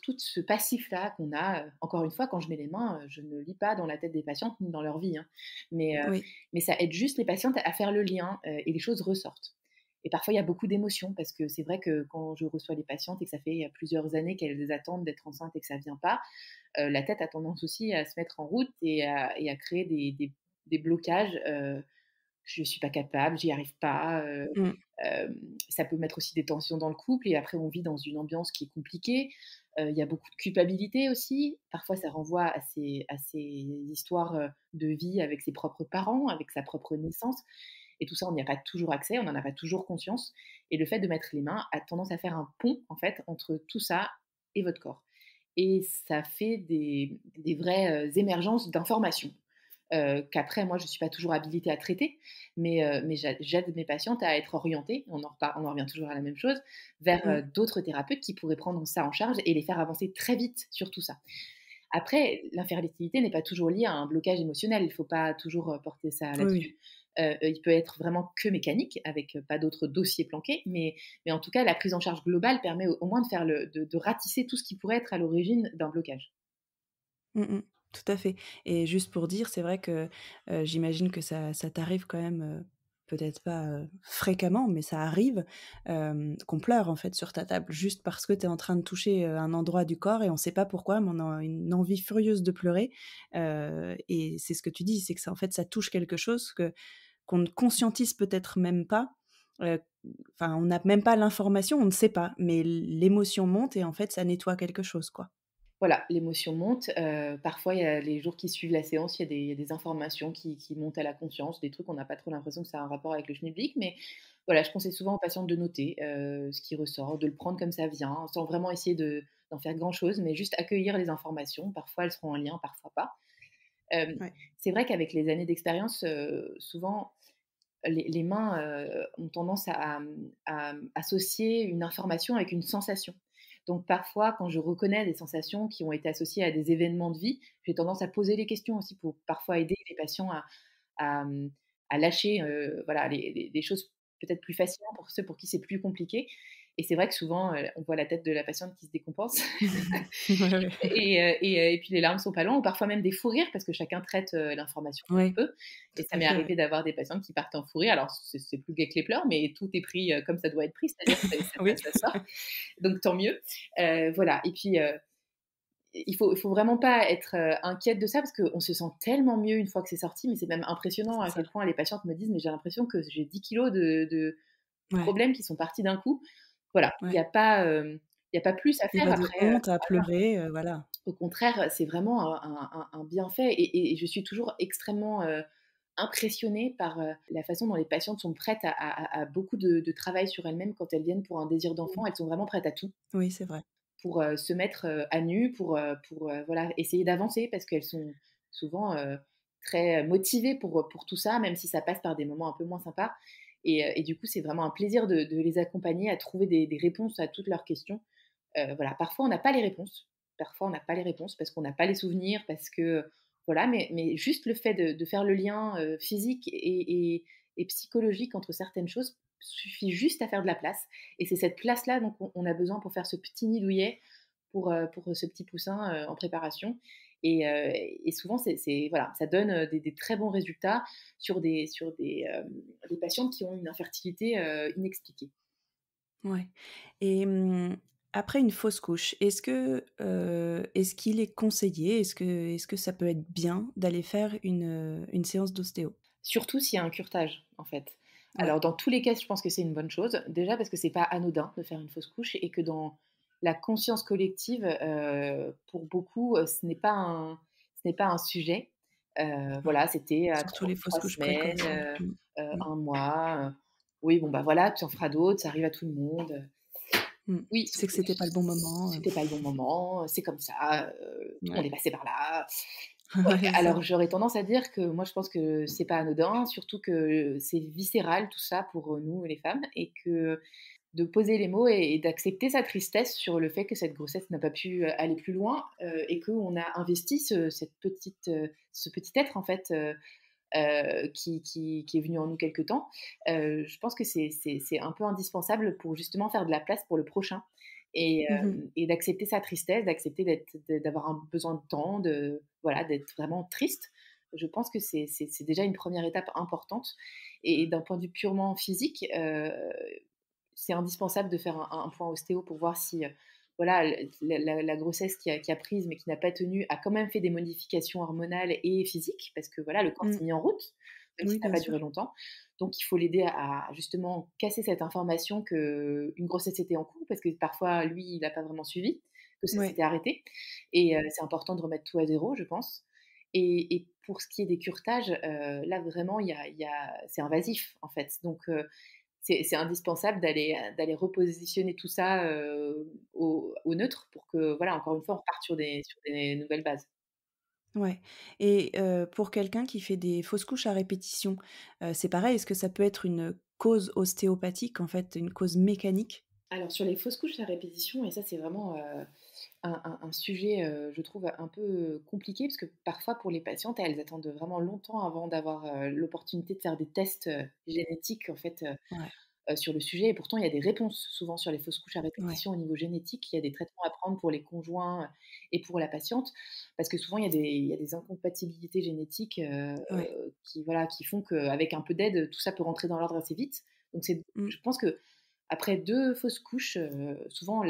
tout ce passif-là qu'on a. Encore une fois, quand je mets les mains, je ne lis pas dans la tête des patientes ni dans leur vie, hein, mais, heu, Oui. mais ça aide juste les patientes à faire le lien, et les choses ressortent. Et parfois, il y a beaucoup d'émotions parce que c'est vrai que quand je reçois les patientes et que ça fait plusieurs années qu'elles attendent d'être enceintes et que ça vient pas, la tête a tendance aussi à se mettre en route et à créer des blocages. Je suis pas capable, j'y arrive pas. Mmh. Ça peut mettre aussi des tensions dans le couple, et après on vit dans une ambiance qui est compliquée. Il y a beaucoup de culpabilité aussi. Parfois ça renvoie à ces histoires, de vie avec ses propres parents, avec sa propre naissance, et tout ça on n'y a pas toujours accès, on n'en a pas toujours conscience, et le fait de mettre les mains a tendance à faire un pont, en fait, entre tout ça et votre corps, et ça fait des vraies, émergences d'informations, qu'après moi je ne suis pas toujours habilitée à traiter, mais j'aide mes patientes à être orientées, on en revient toujours à la même chose, vers Mmh. d'autres thérapeutes qui pourraient prendre ça en charge et les faire avancer très vite sur tout ça. Après, l'infertilité n'est pas toujours liée à un blocage émotionnel, il ne faut pas toujours porter ça Oui, oui. là-dessus. Il peut être vraiment que mécanique, avec pas d'autres dossiers planqués, mais en tout cas, la prise en charge globale permet au moins de faire de ratisser tout ce qui pourrait être à l'origine d'un blocage. Mmh mh. Tout à fait et juste pour dire, c'est vrai que, j'imagine que ça t'arrive quand même, peut-être pas, fréquemment, mais ça arrive, qu'on pleure, en fait, sur ta table, juste parce que tu es en train de toucher, un endroit du corps et on sait pas pourquoi, mais on a une envie furieuse de pleurer, et c'est ce que tu dis, c'est que ça, en fait, ça touche quelque chose qu'on ne conscientise peut-être même pas, heu, enfin, on n'a même pas l'information, on ne sait pas, mais l'émotion monte et en fait, ça nettoie quelque chose, quoi. Voilà, l'émotion monte. Parfois, il y a les jours qui suivent la séance, il y a des informations qui montent à la conscience, des trucs, on n'a pas trop l'impression que ça a un rapport avec le schmilblick, mais voilà, je conseille souvent aux patientes de noter, ce qui ressort, de le prendre comme ça vient, sans vraiment essayer d'en faire grand-chose, mais juste accueillir les informations. Parfois, elles seront en lien, parfois pas. Hem, Ouais. c'est vrai qu'avec les années d'expérience, souvent les mains, ont tendance à associer une information avec une sensation. Donc parfois, quand je reconnais des sensations qui ont été associées à des événements de vie, j'ai tendance à poser les questions aussi pour parfois aider les patients à, mmh, à lâcher, voilà, les choses peut-être plus facilement pour ceux pour qui c'est plus compliqué. Et c'est vrai que souvent, on voit la tête de la patiente qui se décompense Ouais, ouais. et puis les larmes sont pas loin ou parfois même des fous rires parce que chacun traite, l'information comme Ouais, il peut. tout Et ça à m'est fait, ouais. arrivé d'avoir des patientes qui partent en fou rire. Alors c'est plus gai que les pleurs, mais tout est pris, comme ça doit être pris, c'est-à-dire que ça Oui. passe, ça sort, donc tant mieux. Voilà. Et puis, il faut vraiment pas être, inquiète de ça parce qu'on se sent tellement mieux une fois que c'est sorti, mais c'est même impressionnant C'est à ça. quel point les patientes me disent: «Mais j'ai l'impression que j'ai 10 kilogrammes de Ouais, problèmes qui sont partis d'un coup». Voilà, ouais. il y a pas plus à Il y a faire pas de après, honte à pleurer, voilà. au contraire, c'est vraiment un bienfait et je suis toujours extrêmement, impressionnée par, la façon dont les patientes sont prêtes à beaucoup de travail sur elles-mêmes quand elles viennent pour un désir Mmh. d'enfant. Elles sont vraiment prêtes à tout Oui, c'est vrai. pour, se mettre, à nu, pour, voilà, essayer d'avancer parce qu'elles sont souvent, très motivées pour tout ça, même si ça passe par des moments un peu moins sympas et du coup, c'est vraiment un plaisir de les accompagner à trouver des réponses à toutes leurs questions. Voilà, parfois on n'a pas les réponses. Parfois on n'a pas les réponses parce qu'on n'a pas les souvenirs, parce que voilà, mais juste le fait de faire le lien, physique et psychologique entre certaines choses suffit juste à faire de la place et c'est cette place-là donc on a besoin pour faire ce petit nid douillet, pour ce petit poussin, en préparation et souvent c'est voilà, ça donne, des très bons résultats sur des patientes qui ont une infertilité, inexpliquée. Ouais et après une fausse couche, est-ce qu'il est conseillé, est-ce que ça peut être bien d'aller faire une séance d'ostéo? Surtout s'il y a un curetage, en fait. Ouais. Alors dans tous les cas, je pense que c'est une bonne chose. Déjà parce que c'est pas anodin de faire une fausse couche et que dans la conscience collective, pour beaucoup, ce n'est pas un sujet. Ouais. Voilà, c'était à Surtout les fausses 3 couches semaines, précoces, ouais. Mmh. Mmh. 1 mois, oui, bon, bah, voilà, tu en feras d'autres, ça arrive à tout le monde. Mmh. Oui, C'est que c'était pas le bon moment, c'était pas le bon moment, c'est comme ça, tout le monde ouais. est passé par là. Ouais, Ouais, c'est ça. alors j'aurais tendance à dire que moi je pense que c'est pas anodin, surtout que c'est viscéral tout ça pour, nous les femmes et que de poser les mots et d'accepter sa tristesse sur le fait que cette grossesse n'a pas pu, aller plus loin, et qu'on a investi ce petit être en fait, qui est venu en nous quelque temps. Je pense que c'est un peu indispensable pour justement faire de la place pour le prochain Mmh mh. et d'accepter sa tristesse, d'accepter d'avoir un besoin de temps, voilà, d'être vraiment triste. Je pense que c'est déjà une première étape importante et d'un point de vue purement physique, c'est indispensable de faire un point ostéo pour voir si, voilà, la grossesse qui a prise mais qui n'a pas tenu a quand même fait des modifications hormonales et physiques parce que voilà, le corps Mmh. s'est mis en route, même si Oui, ça n'a bien pas duré sûr. longtemps. Donc il faut l'aider à justement casser cette information qu'une grossesse était en cours parce que parfois lui, il n'a pas vraiment suivi, que ça Ouais. s'était arrêté et c'est important de remettre tout à zéro, je pense. Et pour ce qui est des curetages, là vraiment c'est invasif en fait. Donc c'est indispensable d'aller repositionner tout ça, au neutre pour que, voilà, encore une fois, on reparte sur des nouvelles bases. Ouais et pour quelqu'un qui fait des fausses couches à répétition, c'est pareil? Est-ce que ça peut être une cause ostéopathique, en fait, une cause mécanique? Alors sur les fausses couches à répétition et ça c'est vraiment, un sujet, je trouve un peu compliqué parce que parfois pour les patientes, elles attendent vraiment longtemps avant d'avoir, l'opportunité de faire des tests, génétiques en fait, Ouais, sur le sujet et pourtant il y a des réponses souvent sur les fausses couches à ouais. répétition au niveau génétique. Il y a des traitements à prendre pour les conjoints, et pour la patiente parce que souvent il y a des incompatibilités génétiques, Ouais. qui voilà, qui font qu'avec un peu d'aide, tout ça peut rentrer dans l'ordre assez vite. Donc Mmh. je pense qu'après 2 fausses couches, souvent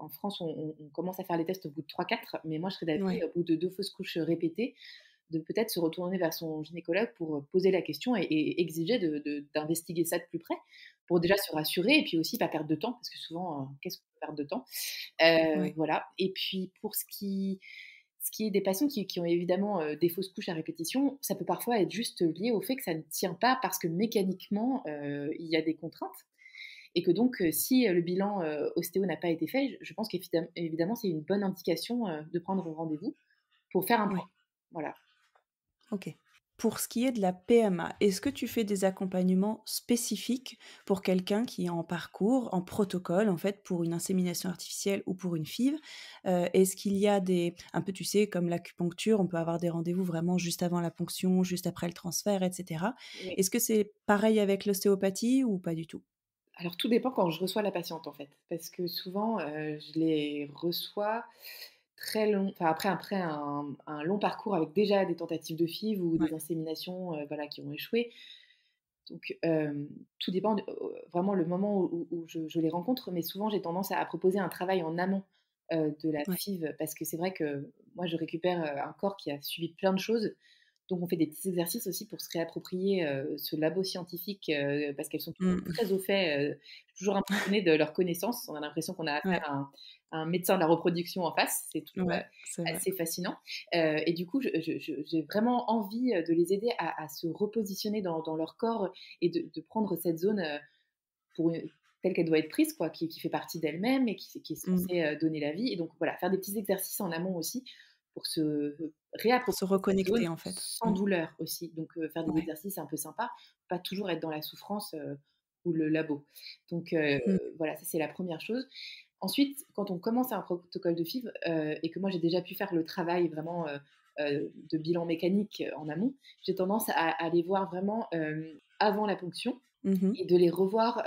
en France on commence à faire les tests au bout de 3-4, mais moi je serais d'avis Ouais. au bout de 2 fausses couches, répétées, de peut-être se retourner vers son gynécologue pour, poser la question et exiger d'investiguer ça de plus près, pour déjà se rassurer et puis aussi pas perdre de temps parce que souvent, qu'est-ce qu'on peut perdre de temps? Ouais. Voilà et puis pour ce qui est des patients qui ont évidemment, des fausses couches à répétition, ça peut parfois être juste lié au fait que ça ne tient pas parce que mécaniquement, il y a des contraintes et que donc si, le bilan, ostéo n'a pas été fait, je pense évidemment c'est une bonne indication, de prendre rendez-vous pour faire un point. Ouais. Voilà. OK. Pour ce qui est de la PMA, est-ce que tu fais des accompagnements spécifiques pour quelqu'un qui est en parcours, en protocole, en fait, pour une insémination artificielle ou pour une FIV? Est-ce qu'il y a des un peu, tu sais, comme l'acupuncture, on peut avoir des rendez-vous vraiment juste avant la ponction, juste après le transfert et cetera. Oui. Est-ce que c'est pareil avec l'ostéopathie ou pas du tout? Alors tout dépend quand je reçois la patiente en fait, parce que souvent, je les reçois très long enfin après un long parcours avec déjà des tentatives de FIV ou Ouais, des inséminations, voilà qui ont échoué. Donc tout dépend de vraiment le moment où je les rencontre, mais souvent j'ai tendance à proposer un travail en amont, de la ouais. FIV parce que c'est vrai que moi je récupère, un corps qui a subi plein de choses. Donc on fait des petits exercices aussi pour se réapproprier, ce labo scientifique, parce qu'elles sont toujours Mmh. très au fait, je suis toujours impressionnée de leurs connaissances. On a l'impression qu'on a affaire Ouais, à un médecin de la reproduction en face. C'est toujours, ouais, c'est vrai. assez fascinant. Et du coup, j'ai vraiment envie, de les aider à se repositionner dans leur corps et de prendre cette zone, pour une telle qu'elle doit être prise quoi, qui fait partie d'elle-même et qui est Mmh. censée, donner la vie et donc voilà, faire des petits exercices en amont aussi pour se Pour se réapproprier cette zone reconnecter, en fait. sans Mmh. douleur aussi. Donc faire des Ouais. exercices un peu sympas, pas toujours être dans la souffrance, ou le labo. Donc Mmh. voilà, ça c'est la première chose. Ensuite, quand on commence un protocole de FIV, et que moi j'ai déjà pu faire le travail vraiment, de bilan mécanique, en amont, j'ai tendance à les voir vraiment, avant la ponction Mmh mh. et de les revoir,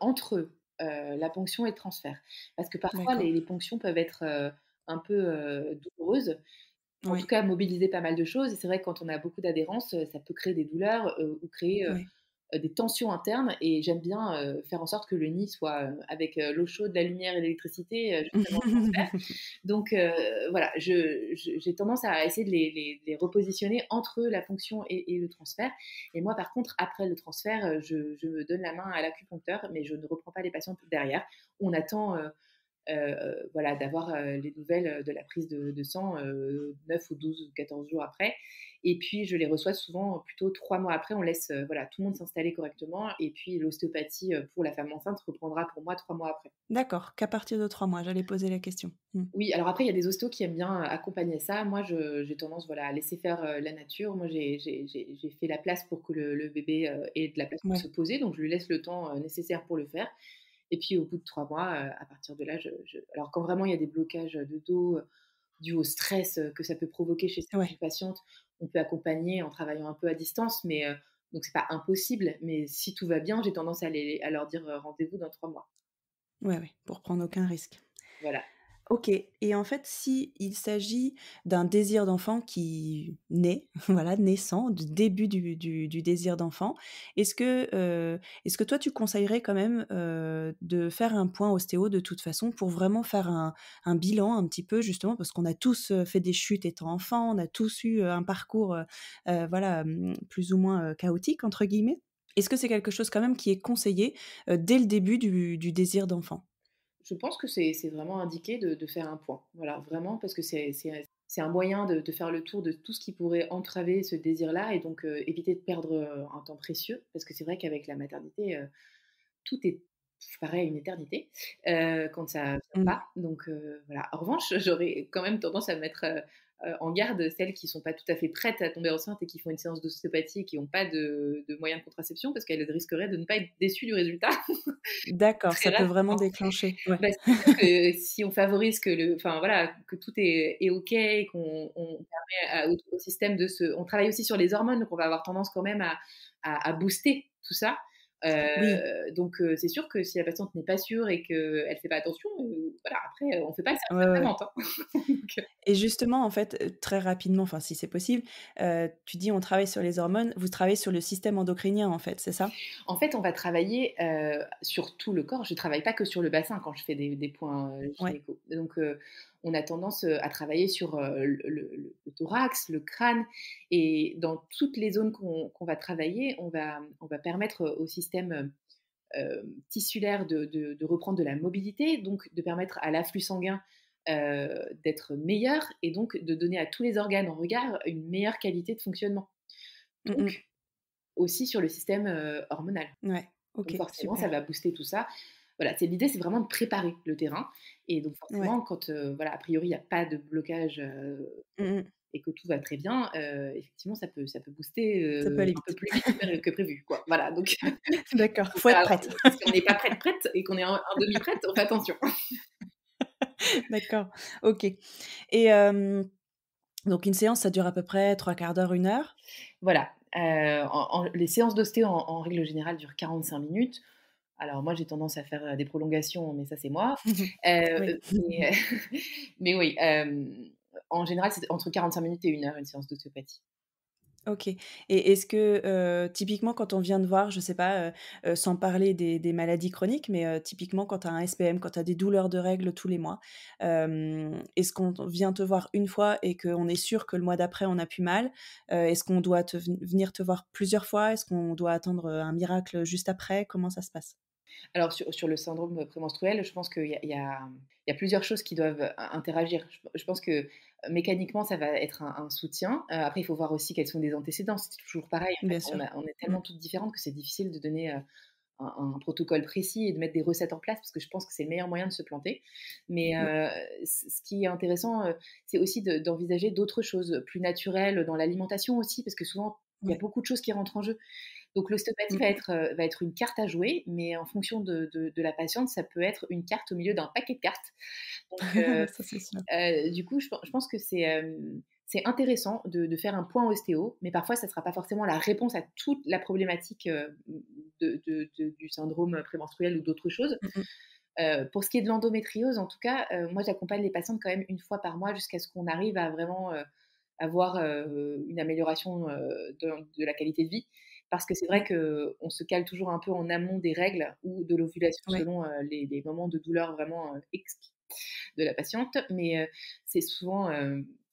entre, la ponction et le transfert. Parce que parfois D'accord. les ponctions peuvent être, un peu, douloureuses, en tout Oui, cas mobiliser pas mal de choses et c'est vrai que quand on a beaucoup d'adhérence, ça peut créer des douleurs, ou créer, oui. des tensions internes et j'aime bien, faire en sorte que le nid soit, avec, l'eau chaude, la lumière et l'électricité, juste avant le transfert. Donc voilà, j'ai tendance à essayer de les repositionner entre la ponction et le transfert. Et moi, par contre, après le transfert, je donne la main à l'acupuncteur, mais je ne reprends pas les patientes derrière. On attend, voilà, d'avoir, les nouvelles, de la prise de sang, 9 ou 12 ou 14 jours après et puis je les reçois souvent plutôt 3 mois après. On laisse, voilà, tout le monde s'installer correctement et puis l'ostéopathie, pour la femme enceinte reprendra pour moi 3 mois après. D'accord, qu'à partir de 3 mois, j'allais poser la question. Mmh. Oui, alors après il y a des ostéos qui aiment bien, accompagner ça. Moi j'ai tendance, voilà, à laisser faire, la nature. Moi j'ai fait la place pour que le bébé, ait de la place pour se Ouais. poser, donc je lui laisse le temps, nécessaire pour le faire et puis au bout de 3 mois, à partir de là, je alors quand vraiment il y a des blocages, de dos, dus au stress, que ça peut provoquer chez certaines Ouais. patientes, on peut accompagner en travaillant un peu à distance, mais donc c'est pas impossible, mais si tout va bien, j'ai tendance à leur dire, «Rendez-vous dans 3 mois». Ouais, ouais, pour prendre aucun risque. Voilà. OK, et en fait, si il s'agit d'un désir d'enfant qui naît, voilà, naissant, du début du désir d'enfant, est-ce que toi, tu conseillerais quand même, de faire un point ostéo de toute façon pour vraiment faire un bilan un petit peu justement parce qu'on a tous, fait des chutes étant enfant, on a tous eu, un parcours, voilà, plus ou moins, «chaotique» entre guillemets? Est-ce que c'est quelque chose quand même qui est conseillé, dès le début du désir d'enfant? Je pense que c'est vraiment indiqué de faire un point. Voilà, vraiment parce que c'est un moyen de faire le tour de tout ce qui pourrait entraver ce désir-là et donc éviter de perdre, un temps précieux. Parce que c'est vrai qu'avec la maternité, tout est pareil une éternité, quand ça vient Mmh. pas. Donc voilà. En revanche, j'aurais quand même tendance à mettre, en garde celles qui sont pas tout à fait prêtes à tomber enceinte et qui font une séance d'ostéopathie et qui ont pas de moyens de contraception parce qu'elles risqueraient de ne pas être déçues du résultat. D'accord, Très ça peut vraiment rapidement. déclencher. Ouais. Bah, c'est-à-dire que si on favorise que enfin voilà, que tout est OK et qu'on permet au système de se on travaille aussi sur les hormones, donc on va avoir tendance quand même à booster tout ça. Oui. Donc c'est sûr que si la patiente n'est pas sûre et qu'elle fait pas attention, voilà, après, on fait pas le Ouais, cercle ouais, de la ouais. menthe, hein. Donc Et justement, en fait, très rapidement, enfin si c'est possible, tu dis: «On travaille sur les hormones», vous travaillez sur le système endocrinien, en fait, c'est ça? en fait, on va travailler, sur tout le corps. Je travaille pas que sur le bassin quand je fais des points, Ouais. gynéco. Donc, on a tendance, à travailler sur, le thorax, le crâne et dans toutes les zones qu'on va travailler, on va permettre, au système, tissulaire de reprendre de la mobilité, donc de permettre à l'afflux sanguin, d'être meilleur et donc de donner à tous les organes en regard une meilleure qualité de fonctionnement. Mmh mh. Donc aussi sur le système, hormonal. Ouais. Donc OK, forcément, ça super. va booster tout ça. Voilà, l'idée, c'est vraiment de préparer le terrain et donc Ouais. forcément quand, voilà, a priori, il y a pas de blocage, Mmh mh. et que tout va très bien, effectivement, ça peut booster, Ça peut aller un peu vite. plus vite que prévu, quoi. Voilà, donc D'accord, faut faut faire être prête. attention. Si on n'est pas prête et qu'on est en demi-prête, on fait attention. D'accord, OK et donc une séance, ça dure à peu près 3/4 d'heure, 1 heure? Voilà, les séances d'ostéo en règle générale durent 45 minutes. Alors moi, j'ai tendance à faire, des prolongations, mais ça, c'est moi. Oui. Mais mais oui, en général, c'est entre 45 minutes et 1 heure, une séance d'ostéopathie. OK et est-ce que, typiquement quand on vient te voir, je sais pas, sans parler des maladies chroniques, mais typiquement quand tu as un SPM, quand tu as des douleurs de règles tous les mois, est-ce qu'on vient te voir une fois et qu'on est sûr que le mois d'après on n'a plus mal? Est-ce qu'on doit venir te voir plusieurs fois? Est-ce qu'on doit attendre, un miracle juste après? Comment ça se passe? Alors sur le syndrome prémenstruel, je pense qu'il y a plusieurs choses qui doivent interagir. Je pense que mécaniquement, ça va être un soutien. Après, il faut voir aussi quels sont les antécédents. C'est toujours pareil. En fait, Bien sûr. on est Mmh. tellement toutes différentes que c'est difficile de donner un protocole précis et de mettre des recettes en place parce que je pense que c'est le meilleur moyen de se planter. Mais Mmh. ce qui est intéressant, c'est aussi d'envisager d'autres choses plus naturelles dans l'alimentation aussi, parce que souvent, il y a Ouais. beaucoup de choses qui rentrent en jeu. Donc l'ostéopathie Mmh. va être une carte à jouer, mais en fonction de la patiente, ça peut être une carte au milieu d'un paquet de cartes. Donc Ça, c'est sûr. du coup, je pense que c'est intéressant de faire un point ostéo, mais parfois ça ne sera pas forcément la réponse à toute la problématique, du syndrome prémenstruel ou d'autres choses. Mmh mh. Pour ce qui est de l'endométriose, en tout cas, moi j'accompagne les patientes quand même une fois par mois jusqu'à ce qu'on arrive à vraiment, avoir, une amélioration, de la qualité de vie. Parce que c'est vrai Mmh. qu'on se cale toujours un peu en amont des règles ou de l'ovulation Ouais. selon, les moments de douleur vraiment, exquis de la patiente. Mais, c'est souvent,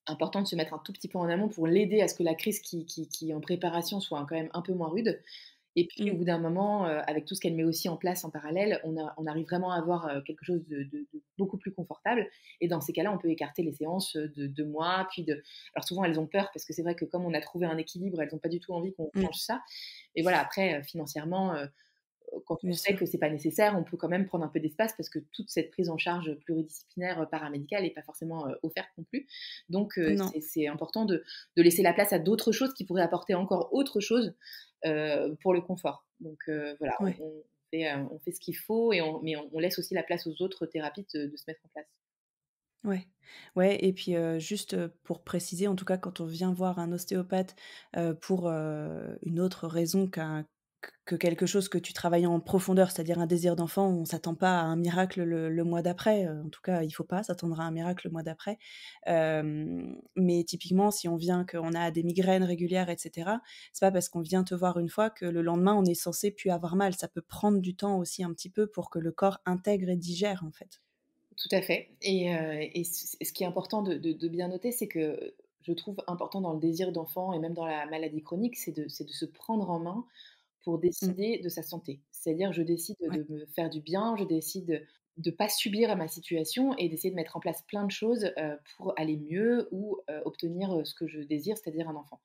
important de se mettre un tout petit peu en amont pour l'aider à ce que la crise qui est en préparation soit quand même un peu moins rude. Et puis au Mmh. bout d'un moment, avec tout ce qu'elle met aussi en place en parallèle, on arrive vraiment à avoir, quelque chose de beaucoup plus confortable et dans ces cas-là, on peut écarter les séances, de 2 mois, puis de alors souvent elles ont peur parce que c'est vrai que comme on a trouvé un équilibre, elles ont pas du tout envie qu'on Mmh. change ça. Et voilà, après, financièrement, quand on Bien sait que sûr. c'est pas nécessaire, on peut quand même prendre un peu d'espace parce que toute cette prise en charge pluridisciplinaire, paramédicale est pas forcément, offerte non plus. Donc Non. c'est important de laisser la place à d'autres choses qui pourraient apporter encore autre chose, pour le confort. Donc voilà, Ouais. on fait ce qu'il faut mais on laisse aussi la place aux autres thérapies de se mettre en place. Ouais. Ouais et puis, juste, pour préciser, en tout cas, quand on vient voir un ostéopathe, pour, une autre raison que quelque chose que tu travailles en profondeur, c'est-à-dire un désir d'enfant, on s'attend pas à un miracle le mois d'après, en tout cas, il faut pas s'attendre à un miracle le mois d'après. Mais typiquement, si on vient qu'on a des migraines régulières et cetera, c'est pas parce qu'on vient te voir une fois que le lendemain, on est censé plus avoir mal. Ça peut prendre du temps aussi un petit peu pour que le corps intègre et digère, en fait. Tout à fait et ce qui est important de bien noter, c'est que je trouve important dans le désir d'enfant et même dans la maladie chronique, c'est de se prendre en main pour Mmh. décider de sa santé. C'est-à-dire, je décide Ouais. de me faire du bien, je décide de pas subir à ma situation et d'essayer de mettre en place plein de choses, pour aller mieux ou, obtenir, ce que je désire, c'est-à-dire un enfant.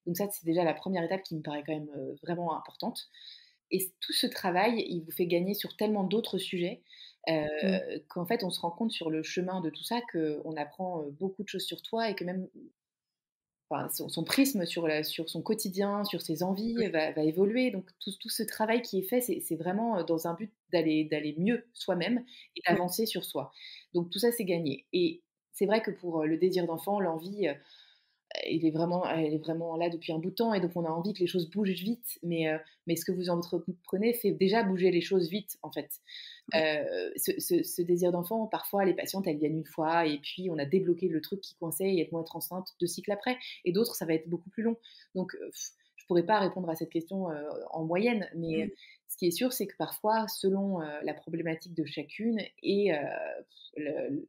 Donc ça, c'est déjà la première étape qui me paraît quand même, vraiment importante et tout ce travail, il vous fait gagner sur tellement d'autres sujets, Mmh. qu'en fait, on se rend compte sur le chemin de tout ça qu'on apprend, beaucoup de choses sur toi et que même enfin, son prisme sur son quotidien, sur ses envies, Ouais. va évoluer. Donc tout ce travail qui est fait, c'est vraiment, dans un but d'aller mieux soi-même et Ouais. d'avancer sur soi. Donc tout ça, c'est gagné et c'est vrai que pour, le désir d'enfant, l'envie, elle est vraiment là depuis un bout de temps et donc on a envie que les choses bougent vite, mais ce que vous entreprenez fait déjà bouger les choses vite, en fait. Ouais. Ce désir d'enfant, parfois, les patientes, elles viennent une fois et puis on a débloqué le truc qui coinçait et elles vont être enceintes 2 cycles après et d'autres, ça va être beaucoup plus long. Donc, je pourrais pas répondre à cette question, en moyenne, mais Mmh. ce qui est sûr, c'est que parfois, selon, la problématique de chacune et le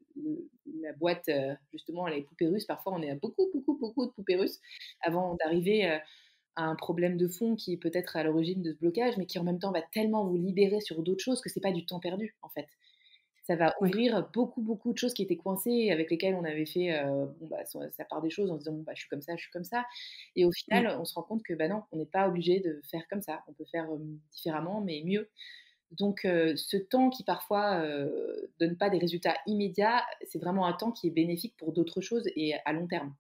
la boîte, justement, les poupées russes, parfois on est à beaucoup, beaucoup, beaucoup de poupées russes avant d'arriver, à un problème de fond qui est peut-être à l'origine de ce blocage, mais qui en même temps va tellement vous libérer sur d'autres choses que c'est pas du temps perdu, en fait. Ça va Ouais. ouvrir beaucoup, beaucoup de choses qui étaient coincées et avec lesquelles on avait fait, bon, bah, ça part des choses en se disant: «Bon, bah, je suis comme ça, je suis comme ça» et au Mmh. final, on se rend compte que, bah, non, on n'est pas obligé de faire comme ça. On peut faire, différemment, mais mieux. Donc ce temps qui parfois, donne pas des résultats immédiats, c'est vraiment un temps qui est bénéfique pour d'autres choses et à long terme.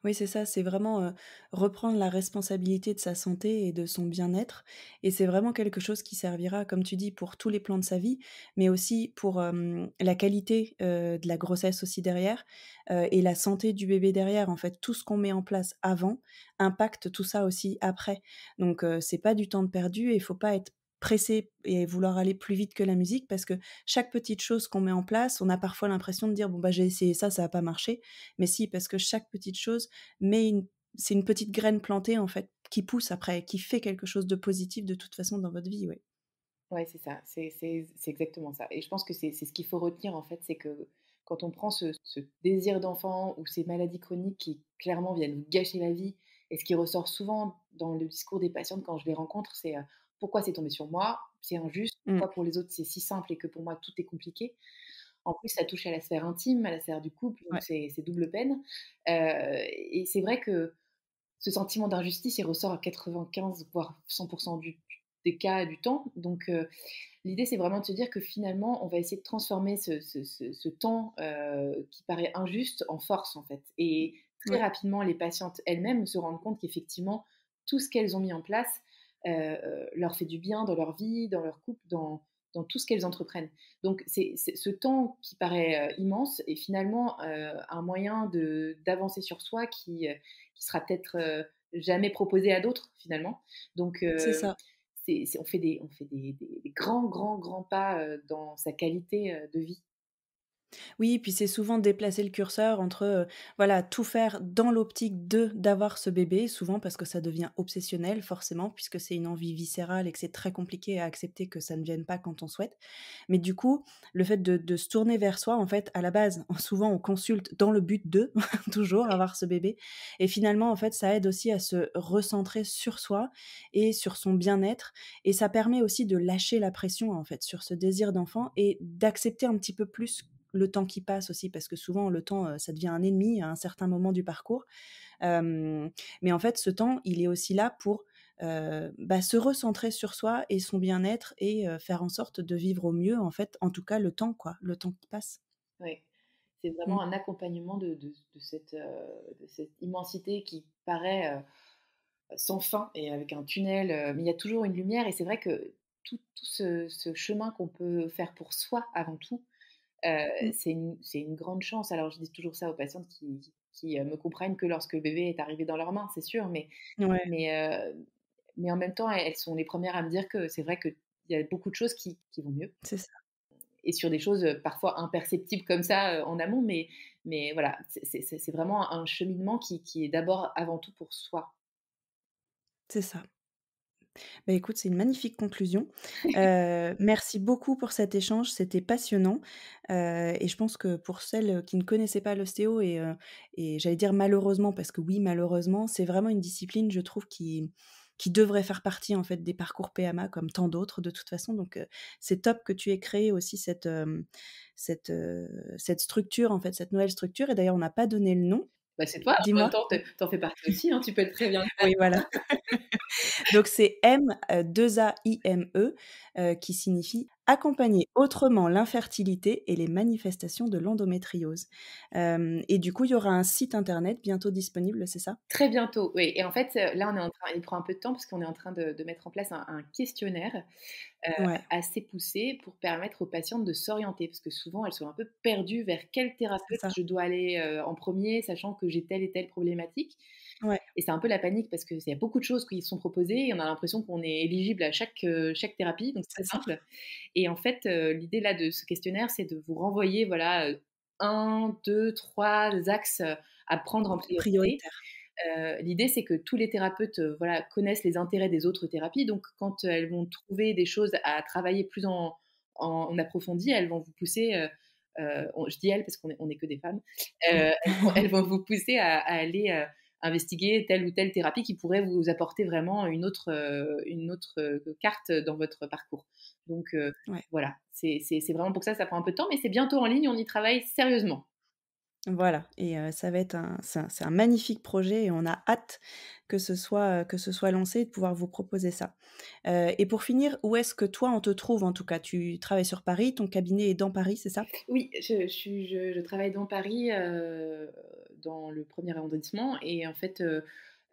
Oui, c'est ça, c'est vraiment, reprendre la responsabilité de sa santé et de son bien-être et c'est vraiment quelque chose qui servira, comme tu dis, pour tous les plans de sa vie, mais aussi pour, la qualité, de la grossesse aussi derrière, et la santé du bébé derrière. En fait, tout ce qu'on met en place avant impacte tout ça aussi après. Donc c'est pas du temps de perdu et il faut pas être pressé et vouloir aller plus vite que la musique parce que chaque petite chose qu'on met en place, on a parfois l'impression de dire: «Bon, bah, j'ai essayé ça a pas marché». Mais si, parce que chaque petite chose met une c'est une petite graine plantée, en fait, qui pousse après, qui fait quelque chose de positif de toute façon dans votre vie, ouais. Ouais, c'est ça, c'est exactement ça et je pense que c'est ce qu'il faut retenir, en fait, c'est que quand on prend ce désir d'enfant ou ces maladies chroniques qui, clairement, viennent vous gâcher la vie et ce qui ressort souvent dans le discours des patientes quand je les rencontre, c'est, «Pourquoi c'est tombé sur moi? C'est injuste. Mmh. Pourquoi pour les autres c'est si simple et que pour moi tout est compliqué?» En plus, ça touche à la sphère intime, à la sphère du couple, donc Ouais. c'est double peine, et c'est vrai que ce sentiment d'injustice, il ressort à 95 voire 100 du des cas du temps. Donc, l'idée, c'est vraiment de se dire que finalement, on va essayer de transformer ce temps, qui paraît injuste en force, en fait. Et très Ouais. rapidement, les patientes elles-mêmes se rendent compte qu'effectivement, tout ce qu'elles ont mis en place, leur fait du bien dans leur vie, dans leur couple, dans tout ce qu'elles entreprennent. Donc c'est ce temps qui paraît, immense est finalement, un moyen d'avancer sur soi qui sera peut-être, jamais proposé à d'autres finalement. Donc, C'est ça. on fait des grands, grands, grands pas, dans sa qualité, de vie. Oui, puis c'est souvent déplacer le curseur entre, voilà, tout faire dans l'optique de d'avoir ce bébé, souvent parce que ça devient obsessionnel forcément, puisque c'est une envie viscérale et que c'est très compliqué à accepter que ça ne vienne pas quand on souhaite. Mais du coup, le fait de se tourner vers soi, en fait, à la base, souvent on consulte dans le but de, toujours, avoir ce bébé et finalement, en fait, ça aide aussi à se recentrer sur soi et sur son bien-être et ça permet aussi de lâcher la pression, en fait, sur ce désir d'enfant et d'accepter un petit peu plus le temps qui passe aussi, parce que souvent le temps, ça devient un ennemi à un certain moment du parcours. Mais en fait, ce temps, il est aussi là pour, bah, se recentrer sur soi et son bien-être et faire en sorte de vivre au mieux, en fait, en tout cas le temps quoi, le temps qui passe. Ouais. C'est vraiment Mmh. un accompagnement de cette immensité qui paraît, sans fin et avec un tunnel, mais il y a toujours une lumière et c'est vrai que tout ce chemin qu'on peut faire pour soi avant tout, Mmh. c'est une grande chance. Alors je dis toujours ça aux patientes qui me comprennent que lorsque le bébé est arrivé dans leurs mains, c'est sûr, Ouais, mais, mais en même temps, elles sont les premières à me dire que c'est vrai qu'il y a beaucoup de choses qui vont mieux c'est ça, et sur des choses, parfois imperceptibles comme ça, en amont, mais voilà, c'est vraiment un cheminement qui est d'abord avant tout pour soi. c'est ça. Bah, écoute, c'est une magnifique conclusion. Merci beaucoup pour cet échange, c'était passionnant, et je pense que pour celles, qui ne connaissaient pas l'ostéo et j'allais dire malheureusement parce que oui, malheureusement, c'est vraiment une discipline, je trouve, qui devrait faire partie, en fait, des parcours PMA comme tant d'autres de toute façon donc c'est top que tu aies créé aussi cette structure, en fait, cette nouvelle structure et d'ailleurs on n'a pas donné le nom. Bah, c'est toi, en même Dis-moi? temps, tu en fais partie aussi, hein, tu peux très bien le faire. Oui, voilà. Donc c'est M, 2 AIME, qui signifie accompagner autrement l'infertilité et les manifestations de l'endométriose. Et du coup, il y aura un site internet bientôt disponible, c'est ça? Très bientôt, oui et en fait, là, on est en train il prend un peu de temps parce qu'on est en train de mettre en place un questionnaire, heu, Ouais, assez poussé pour permettre aux patientes de s'orienter. Parce que souvent, elles sont un peu perdues vers quel c'est thérapeute ça. je dois aller, en premier, sachant que j'ai telle et telle problématique Ouais, et c'est un peu la panique parce qu'il y a beaucoup de choses qui sont proposées et on a l'impression qu'on est éligible à chaque thérapie, donc c'est c'est pas ça. simple et en fait, l'idée là de ce questionnaire, c'est de vous renvoyer voilà, 1-2-3 axes, à prendre en priorité. Prioritaire. L'idée, c'est que tous les thérapeutes, voilà, connaissent les intérêts des autres thérapies. Donc, quand elles vont trouver des choses à travailler plus en approfondi, elles vont vous pousser, je dis elles parce qu'on est que des femmes, elles vont vous pousser à aller, investiguer telle ou telle thérapie qui pourrait vous apporter vraiment une autre, carte dans votre parcours. Donc, Ouais. voilà, c'est vraiment pour ça que ça prend un peu de temps, mais c'est bientôt en ligne, on y travaille sérieusement. Voilà et ça va être c'est un magnifique projet et on a hâte que ce soit lancé et de pouvoir vous proposer ça. Et pour finir, où est-ce que toi on te trouve en tout cas? Tu travailles sur Paris, ton cabinet est dans Paris, c'est ça? Oui, je travaille dans Paris, dans le 1er arrondissement et en fait,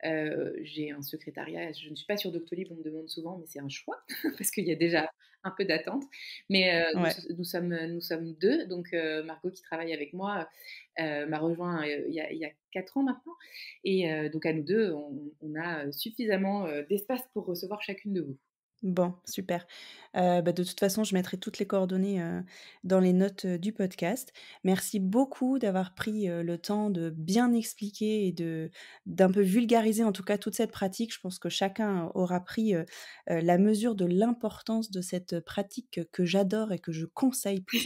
j'ai un secrétariat. Je ne suis pas sur Doctolib, on me demande souvent, mais c'est un choix parce qu'il y a déjà un peu d'attente. Mais Ouais. nous sommes 2, donc Margot qui travaille avec moi, m'a rejoint, il y a 4 ans maintenant et donc à nous 2, on a suffisamment, d'espace pour recevoir chacune de vous. Bon, super. De toute façon, je mettrai toutes les coordonnées, dans les notes, du podcast. Merci beaucoup d'avoir pris, le temps de bien expliquer et d'un peu vulgariser, en tout cas, toute cette pratique. Je pense que chacun aura pris, la mesure de l'importance de cette pratique que j'adore et que je conseille plus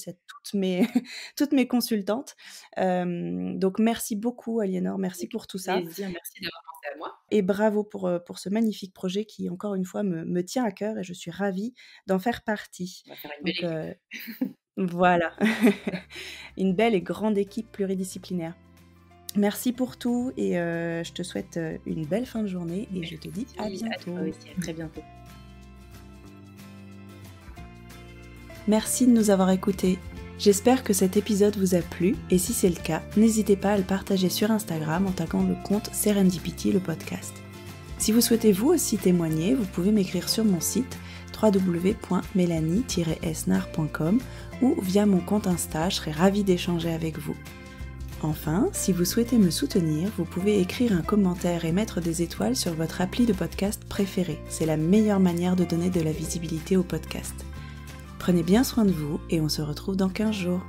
à toutes mes toutes mes consultantes. Donc merci beaucoup Aliénor, merci Avec pour tout ça. plaisir, merci d'avoir pensé à moi. Et bravo pour ce magnifique projet qui, encore une fois, me tient à cœur et je suis ravie d'en faire partie. On va faire une belle Donc, équipe. voilà, une belle et grande équipe pluridisciplinaire. Merci pour tout et je te souhaite, une belle fin de journée et je te dis à Merci à toi bientôt. aussi, à très bientôt. Merci de nous avoir écoutés. J'espère que cet épisode vous a plu et si c'est le cas, n'hésitez pas à le partager sur Instagram en taguant le compte Serendipity le podcast. Si vous souhaitez vous aussi témoigner, vous pouvez m'écrire sur mon site www.melanie-esnar.com ou via mon compte Insta, je serai ravie d'échanger avec vous. Enfin, si vous souhaitez me soutenir, vous pouvez écrire un commentaire et mettre des étoiles sur votre appli de podcast préféré. C'est la meilleure manière de donner de la visibilité au podcast. Prenez bien soin de vous et on se retrouve dans 15 jours.